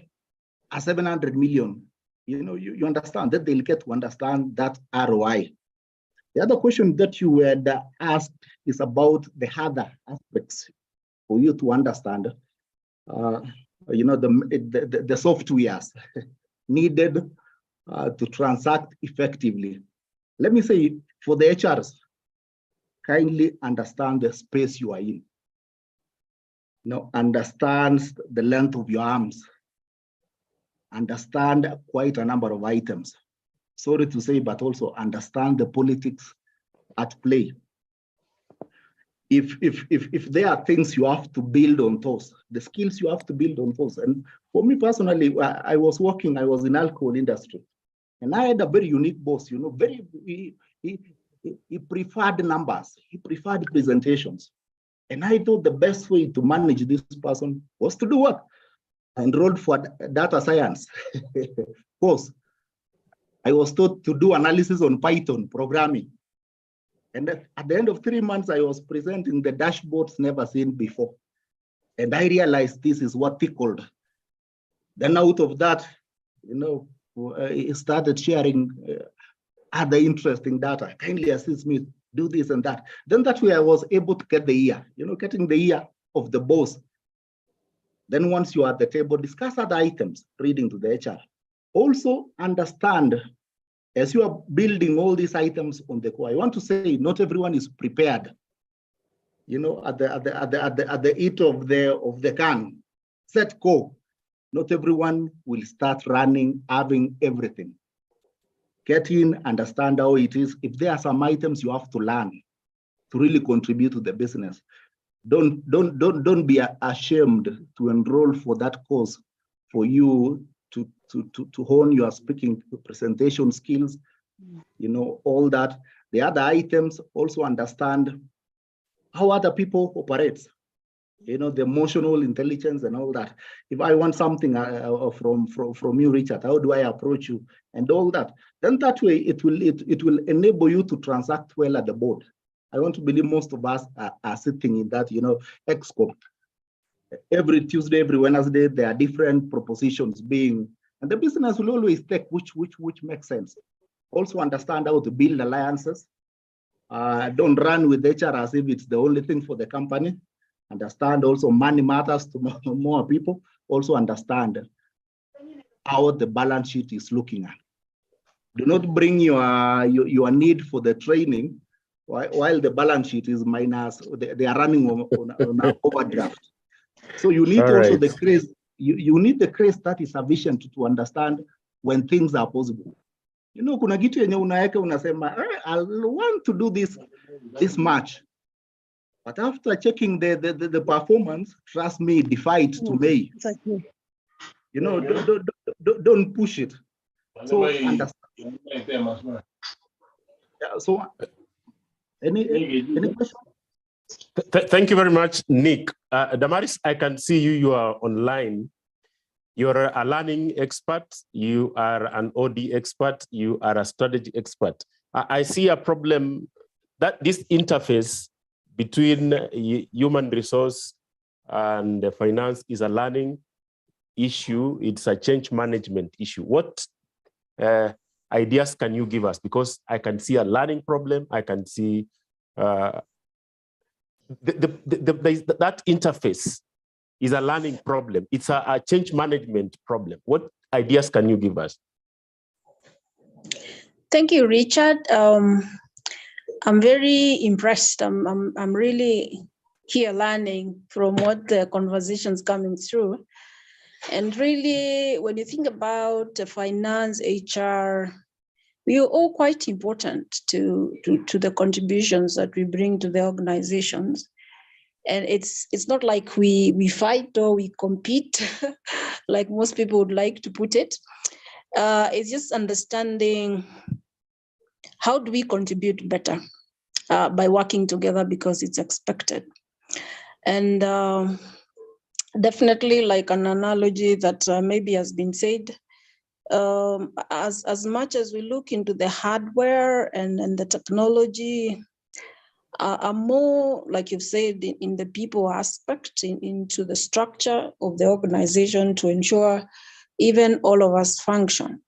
a 700 million. You understand that they'll get to understand that ROI. The other question that you had asked is about the other aspects for you to understand. The softwares needed to transact effectively. Let me say, for the HRs, kindly understand the space you are in. Understand the length of your arms. Understand quite a number of items. Sorry to say, but also understand the politics at play. If there are things you have to build on those, the skills you have to build on those. And for me personally, I was in alcohol industry, and I had a very unique boss, he preferred numbers, he preferred presentations. And I thought the best way to manage this person was to do what? I enrolled for data science course. I was taught to do analysis on Python programming. And at the end of 3 months, I was presenting the dashboards never seen before. And I realized this is what tickled. Then out of that, he started sharing other interesting data. Kindly assist me, do this and that. Then that way I was able to get the ear, getting the ear of the boss. Then once you are at the table, discuss other items, reading to the HR. Also understand, as you are building all these items on the core, I want to say not everyone is prepared. At the heat of the can, set go. Not everyone will start running, having everything. Get in, understand how it is. If there are some items you have to learn to really contribute to the business, don't be ashamed to enroll for that course for you to hone your speaking presentation skills, all that. The other items, also understand how other people operate, the emotional intelligence and all that. If I want something from you, Richard, how do I approach you and all that? Then that way it will enable you to transact well at the board. I want to believe most of us are sitting in that, ExCo. Every Tuesday, every Wednesday, there are different propositions being, and the business will always take which makes sense. Also understand how to build alliances. Don't run with HR as if it's the only thing for the company. Understand also money matters to more people. Also understand how the balance sheet is looking at. Do not bring your need for the training while the balance sheet is minus. They are running on an overdraft. So you need All also right. the grace, you need the grace that is sufficient to understand when things are possible. You know, kuna kitu yenye unaweka unasema, I want to do this much. But after checking the performance, trust me, defied to May. You know, don't push it. So understand. Yeah, so any question? Thank you very much, Nick. Damaris, I can see you. You are online. You're a learning expert. You are an OD expert. You are a strategy expert. I see a problem that this interface between human resource and finance is a learning issue. It's a change management issue. What ideas can you give us? Because I can see a learning problem. I can see that interface is a learning problem. It's a change management problem. What ideas can you give us? Thank you, Richard. I'm very impressed. I'm really here learning from what the conversation's coming through. And really, when you think about finance, HR, we are all quite important to the contributions that we bring to the organizations. And it's not like we fight or we compete, like most people would like to put it. It's just understanding how do we contribute better by working together because it's expected. And definitely like an analogy that maybe has been said, as much as we look into the hardware and the technology, are more, like you've said, in the people aspect, into the structure of the organization to ensure even all of us function.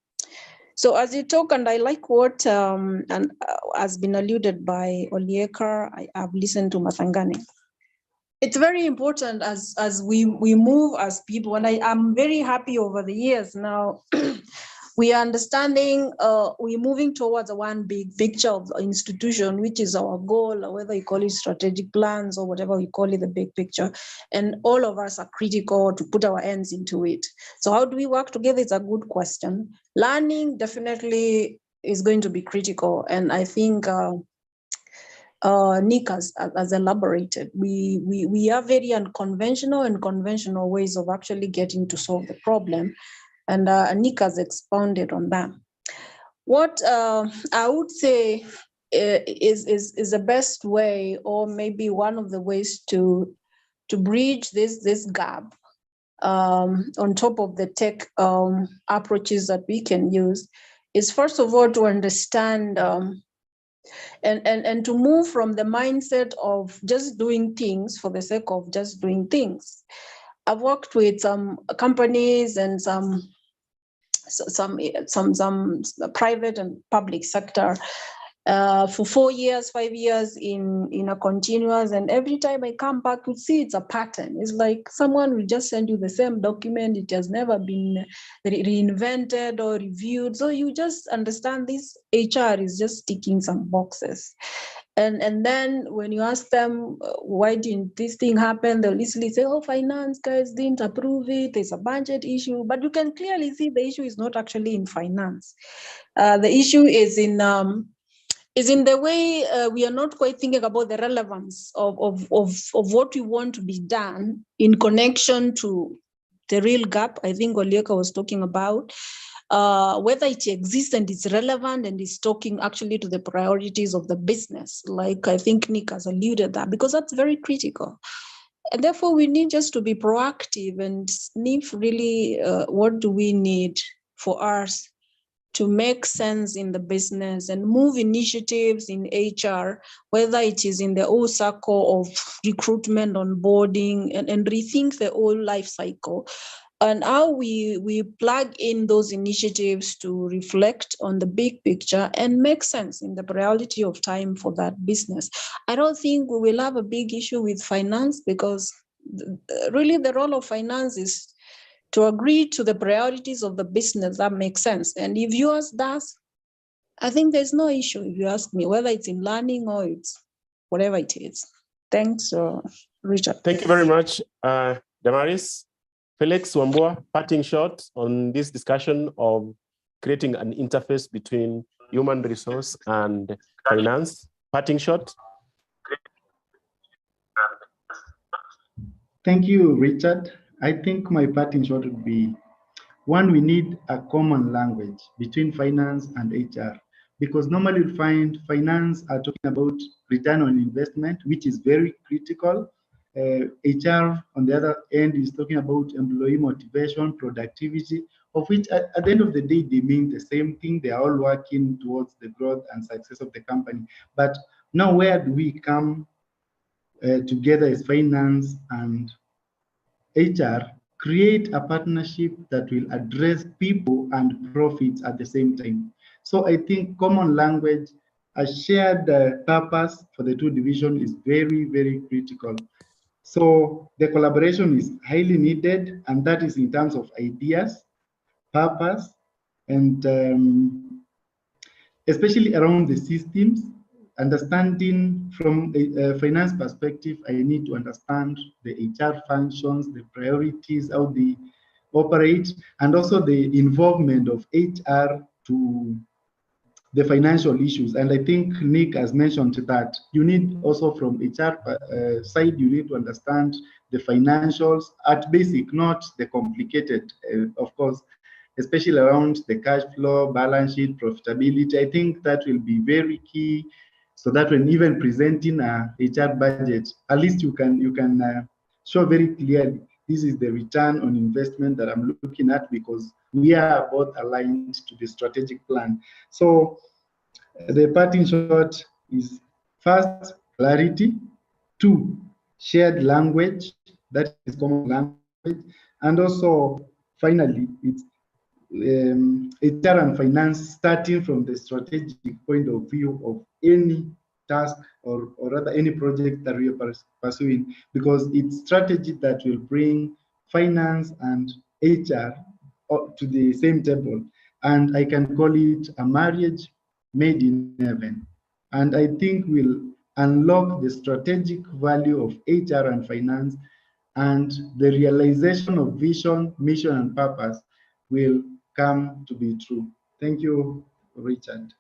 So as you talk, and I like what has been alluded by Olieka, I've listened to Mathangani. It's very important as we move as people, and I'm very happy over the years now. We are understanding, we're moving towards a one big picture of the institution, which is our goal, or whether you call it strategic plans or whatever we call it, the big picture. And all of us are critical to put our hands into it. So how do we work together? It's a good question. Learning definitely is going to be critical. And I think Nick has elaborated. We are very unconventional and conventional ways of actually getting to solve the problem. And Nick has expounded on that. What I would say is the best way, or maybe one of the ways to bridge this gap on top of the tech approaches that we can use, is first of all to understand and to move from the mindset of just doing things for the sake of just doing things. I've worked with some companies and some private and public sector for 4 years, 5 years in a continuous, and every time I come back, you see it's a pattern. It's like someone will just send you the same document. It has never been reinvented or reviewed. So you just understand this HR is just ticking some boxes. And then when you ask them, why didn't this thing happen? They'll easily say, oh, finance guys didn't approve it. There's a budget issue. But you can clearly see the issue is not actually in finance. The issue is in the way we are not quite thinking about the relevance of what we want to be done in connection to the real gap I think Olieka was talking about. Whether it exists and it's relevant and is talking actually to the priorities of the business, like I think Nick has alluded that, because that's very critical. And therefore we need just to be proactive and sniff really what do we need for us to make sense in the business and move initiatives in HR, whether it is in the whole circle of recruitment, onboarding, and rethink the whole life cycle. And how we plug in those initiatives to reflect on the big picture and make sense in the priority of time for that business. I don't think we will have a big issue with finance, because really the role of finance is to agree to the priorities of the business that makes sense. And if yours does, I think there's no issue, if you ask me, whether it's in learning or it's whatever it is. Thanks, Richard. Thank you very much. Damaris, Felix Wambua, parting shot on this discussion of creating an interface between human resource and finance. Parting shot. Thank you, Richard. I think my parting shot would be, one, we need a common language between finance and HR, because normally you'll find finance are talking about return on investment, which is very critical. HR, on the other end, is talking about employee motivation, productivity, of which at the end of the day, they mean the same thing. They are all working towards the growth and success of the company. But now where do we come together as finance and HR, create a partnership that will address people and profits at the same time? So I think common language, a shared purpose for the two divisions is very, very critical. So the collaboration is highly needed, and that is in terms of ideas, purpose, and especially around the systems. Understanding from a finance perspective, I need to understand the HR functions, the priorities, how they operate, and also the involvement of HR to the financial issues. And I think Nick has mentioned that you need also from HR side, you need to understand the financials at basic, not the complicated, of course, especially around the cash flow, balance sheet, profitability. I think that will be very key, so that when even presenting a HR budget, at least you can show very clearly, this is the return on investment that I'm looking at, because we are both aligned to the strategic plan. So the parting shot is, first, clarity; two, shared language, that is common language; and also finally, it's HR and finance starting from the strategic point of view of any task or rather any project that we are pursuing, because it's strategy that will bring finance and HR to the same table. And I can call it a marriage made in heaven. And I think we'll unlock the strategic value of HR and finance, and the realization of vision, mission, and purpose will come to be true. Thank you, Richard.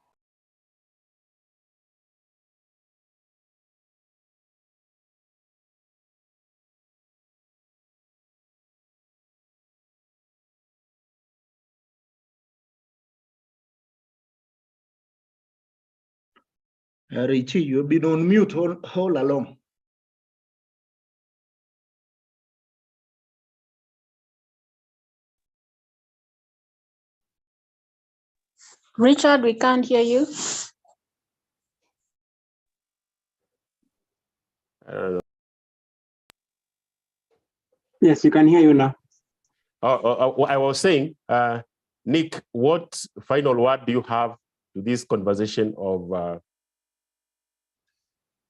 Richie, you've been on mute all along. Richard, we can't hear you. Yes, you can hear you now. I was saying, Nick, what final word do you have to this conversation of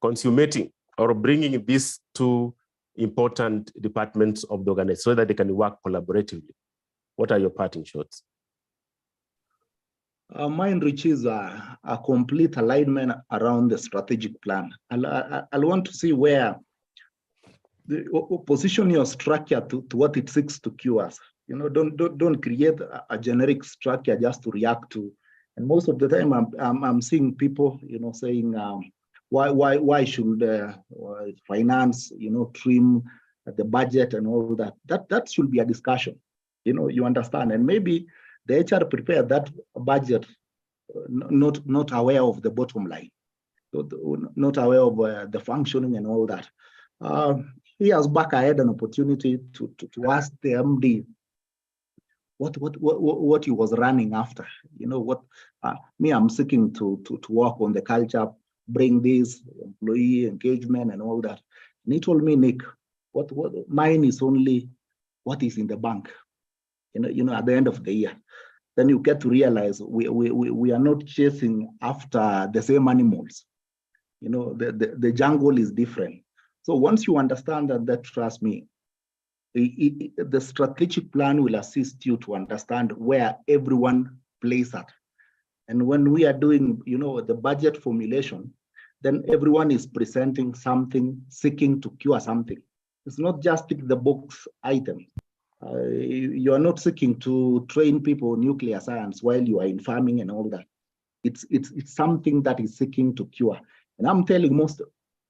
consummating or bringing these two important departments of the organization so that they can work collaboratively? What are your parting shots? Mine reaches a complete alignment around the strategic plan. I'll want to see where position your structure to what it seeks to cure us. You know, don't create a generic structure just to react to. And most of the time, I'm seeing people, you know, saying, why should finance, you know, trim the budget and all that? That should be a discussion. You know, you understand, and maybe the HR prepared that budget, not aware of the bottom line, not aware of the functioning and all that. Years back, I had an opportunity to ask the MD what he was running after. You know what? I'm seeking to work on the culture, bring this employee engagement and all that. And he told me, Nick, what mine is only what is in the bank. You know, at the end of the year, then you get to realize we are not chasing after the same animals. You know, the jungle is different. So once you understand that, trust me, the strategic plan will assist you to understand where everyone plays at. And when we are doing, you know, the budget formulation, then everyone is presenting something, seeking to cure something. It's not just tick the box item. You are not seeking to train people nuclear science while you are in farming and all that. It's something that is seeking to cure. And I'm telling most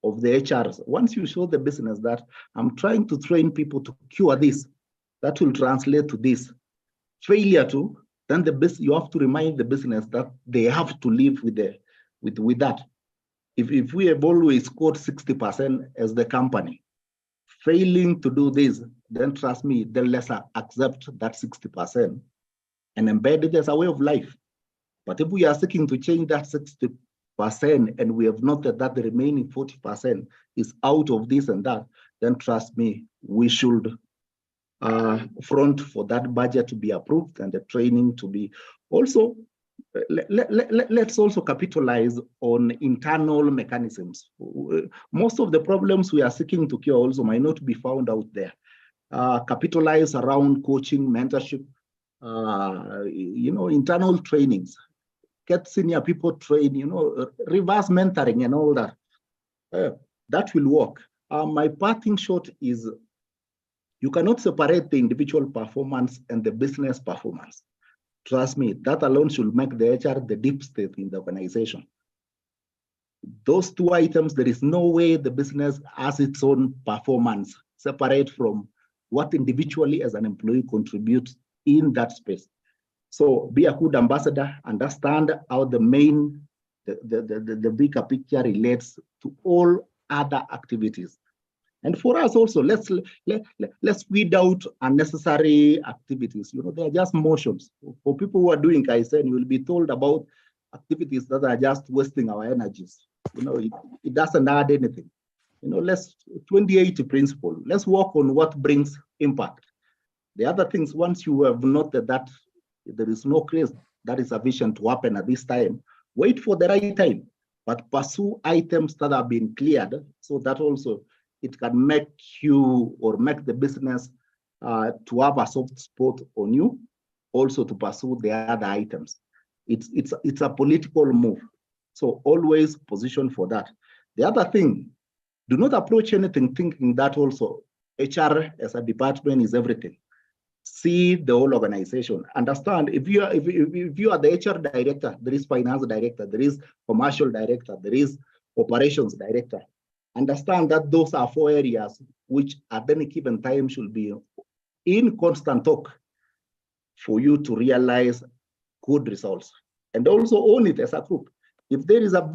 of the HRs, once you show the business that I'm trying to train people to cure this, that will translate to this. Failure to, then you have to remind the business that they have to live with that. If we have always scored 60% as the company, failing to do this, then trust me, they'll lesser accept that 60% and embed it as a way of life. But if we are seeking to change that 60% and we have noted that the remaining 40% is out of this and that, then trust me, we should front for that budget to be approved and the training to be also. Let's also capitalize on internal mechanisms. Most of the problems we are seeking to cure also might not be found out there. Capitalize around coaching, mentorship, internal trainings. Get senior people trained, reverse mentoring and all that. That will work. My parting shot is you cannot separate the individual performance and the business performance. Trust me, that alone should make the HR the deep state in the organization. Those two items, there is no way the business has its own performance separate from what individually as an employee contributes in that space. So be a good ambassador, understand how the bigger picture relates to all other activities. And for us also, let's weed out unnecessary activities. They are just motions. For people who are doing Kaizen, you will be told about activities that are just wasting our energies. It doesn't add anything. Let's 2080 principle. Let's work on what brings impact. The other things, once you have noted that there is no case that is sufficient to happen at this time, wait for the right time, but pursue items that have been cleared so that also it can make you or make the business to have a soft spot on you, also to pursue the other items. It's a political move. So always position for that. The other thing, do not approach anything thinking that also HR as a department is everything. See the whole organization. Understand if you are the HR director, there is finance director, there is commercial director, there is operations director. Understand that those are 4 areas which at any given time should be in constant talk for you to realize good results. And also own it as a group. If there is a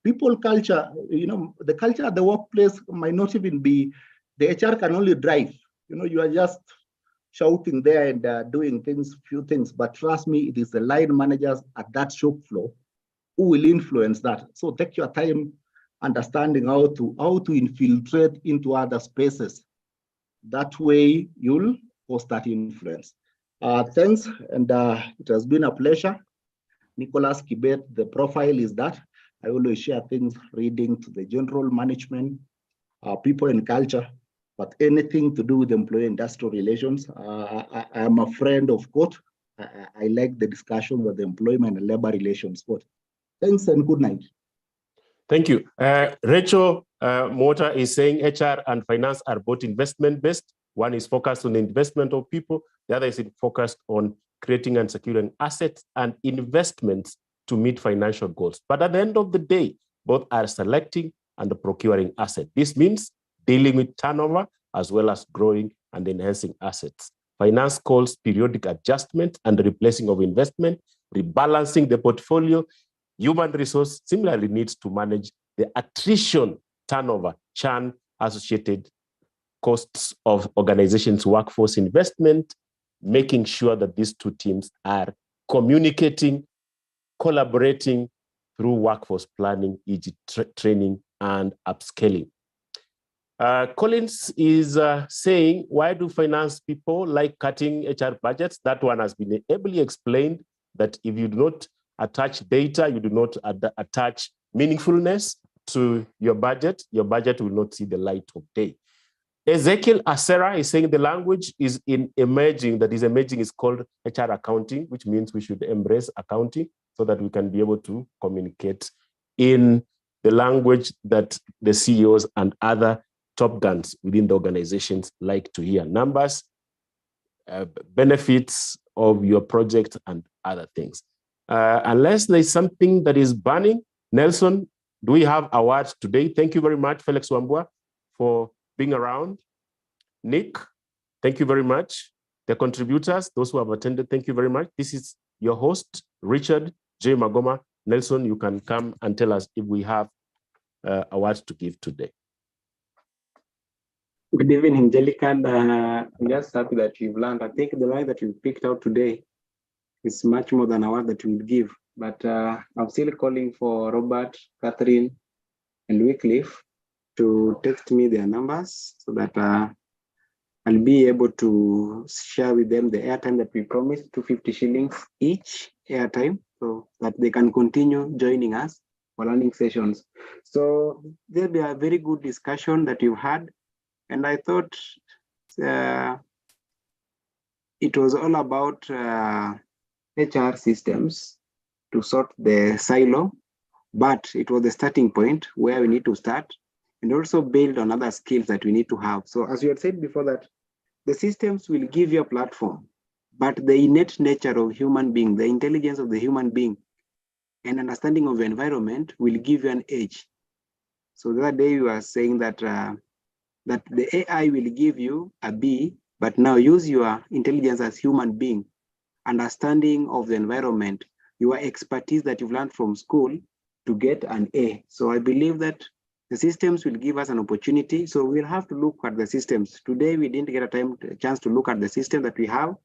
people culture, the culture at the workplace might not even be, the HR can only drive. You are just shouting there and doing few things, but trust me, it is the line managers at that shop floor who will influence that. So take your time understanding how to infiltrate into other spaces. That way you'll post that influence. Thanks, and it has been a pleasure. Nicholas Kibet, the profile is that. I always share things reading to the general management, people and culture, but anything to do with employee industrial relations. I am a friend of COTE. I like the discussion with the employment and labor relations COTE. Thanks and good night. Thank you. Rachel Mota is saying HR and finance are both investment-based. One is focused on the investment of people. The other is focused on creating and securing assets and investments to meet financial goals. But at the end of the day, both are selecting and procuring assets. This means dealing with turnover as well as growing and enhancing assets. Finance calls periodic adjustment and replacing of investment, rebalancing the portfolio. Human resource similarly needs to manage the attrition, turnover, churn, associated costs of organizations' workforce investment, making sure that these two teams are communicating, collaborating through workforce planning, e.g. training and upscaling. Collins is saying, why do finance people like cutting HR budgets? That one has been ably explained, that if you do not attach data, you do not attach meaningfulness to your budget will not see the light of day. Ezekiel Acera is saying the language is emerging is called HR accounting, which means we should embrace accounting so that we can be able to communicate in the language that the CEOs and other top guns within the organizations like to hear numbers, benefits of your project, and other things. Unless there's something that is burning, Nelson, do we have awards today? Thank you very much, Felix Wambua, for being around. Nick, thank you very much. The contributors, those who have attended, thank you very much. This is your host, Richard J. Magoma. Nelson, you can come and tell us if we have awards to give today. Good evening, Angelica. I'm just happy that you've learned. I think the line that you picked out today is much more than a word that you would give. But I'm still calling for Robert, Catherine, and Wycliffe to text me their numbers so that I'll be able to share with them the airtime that we promised, 250 shillings each airtime, so that they can continue joining us for learning sessions. So there'll be a very good discussion that you've had. And I thought it was all about HR systems to sort the silo, but it was the starting point where we need to start and also build on other skills that we need to have. So as you had said before, that the systems will give you a platform, but the innate nature of human being, the intelligence of the human being and understanding of the environment will give you an edge. So the other day you were saying that that the AI will give you a B, but now use your intelligence as human being, understanding of the environment, your expertise that you've learned from school to get an A. So I believe that the systems will give us an opportunity. So we'll have to look at the systems. Today, we didn't get a chance to look at the system that we have,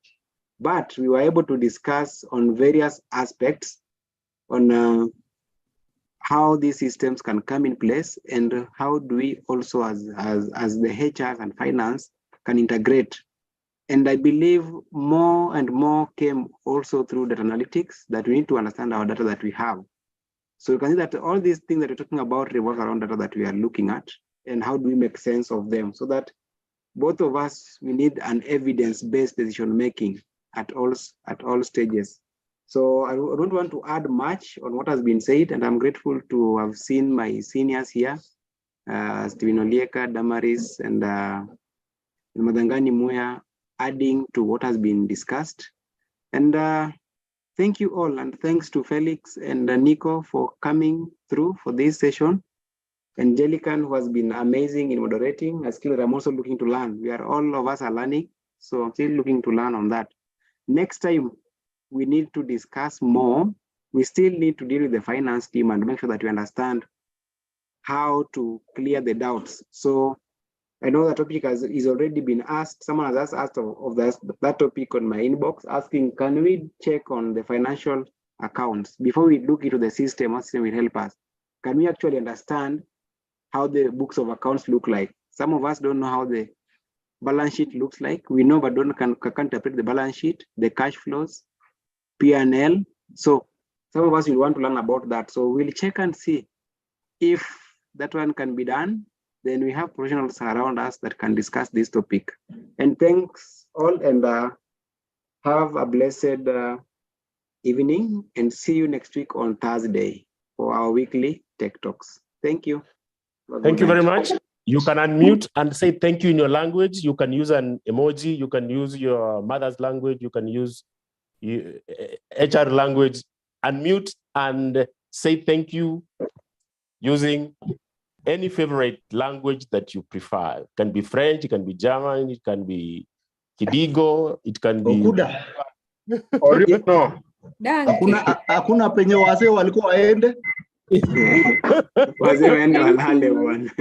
but we were able to discuss on various aspects on how these systems can come in place and how do we also as the HR and finance can integrate. And I believe more and more came also through data analytics, that we need to understand our data that we have. So you can see that all these things that we're talking about revolve around data that we are looking at and how do we make sense of them, so that both of us, we need an evidence-based decision-making at all stages. So I don't want to add much on what has been said, and I'm grateful to have seen my seniors here, Stephen Olieka, Damaris, and Madangani Muya, adding to what has been discussed. And thank you all, and thanks to Felix and Nico for coming through for this session. Angelica, who has been amazing in moderating, a skill that I'm also looking to learn. All of us are learning, so I'm still looking to learn on that. Next time, we need to discuss more. We still need to deal with the finance team and make sure that we understand how to clear the doubts. So I know that topic is already been asked. Someone has asked of that topic on my inbox, asking, can we check on the financial accounts before we look into the system? What system will help us? Can we actually understand how the books of accounts look like? Some of us don't know how the balance sheet looks like. We know, but can't interpret the balance sheet, the cash flows, P&L. So some of us will want to learn about that. So we'll check and see if that one can be done. Then we have professionals around us that can discuss this topic. And thanks all, and have a blessed evening, and see you next week on Thursday for our weekly Tech Talks. Thank you. Thank you very much. You can unmute and say thank you in your language. You can use an emoji. You can use your mother's language. You can use HR language. Unmute and say thank you using any favorite language that you prefer. It can be French, it can be German, it can be Kidigo, it can be... No. Hakuna penye wazee walikuwa waende. Wazee waende walale bwana.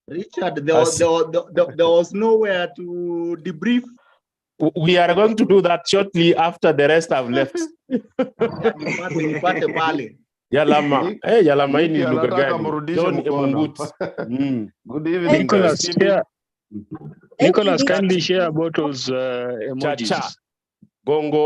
Richard, there was nowhere to debrief. We are going to do that shortly after the rest have left. Nipate pale. Yalama. Hey, Yalama hii ni lugha gani? John Emungut. Good evening, Nicholas, Nicholas, kindly share bottles emojis. Cha-cha. Gongo.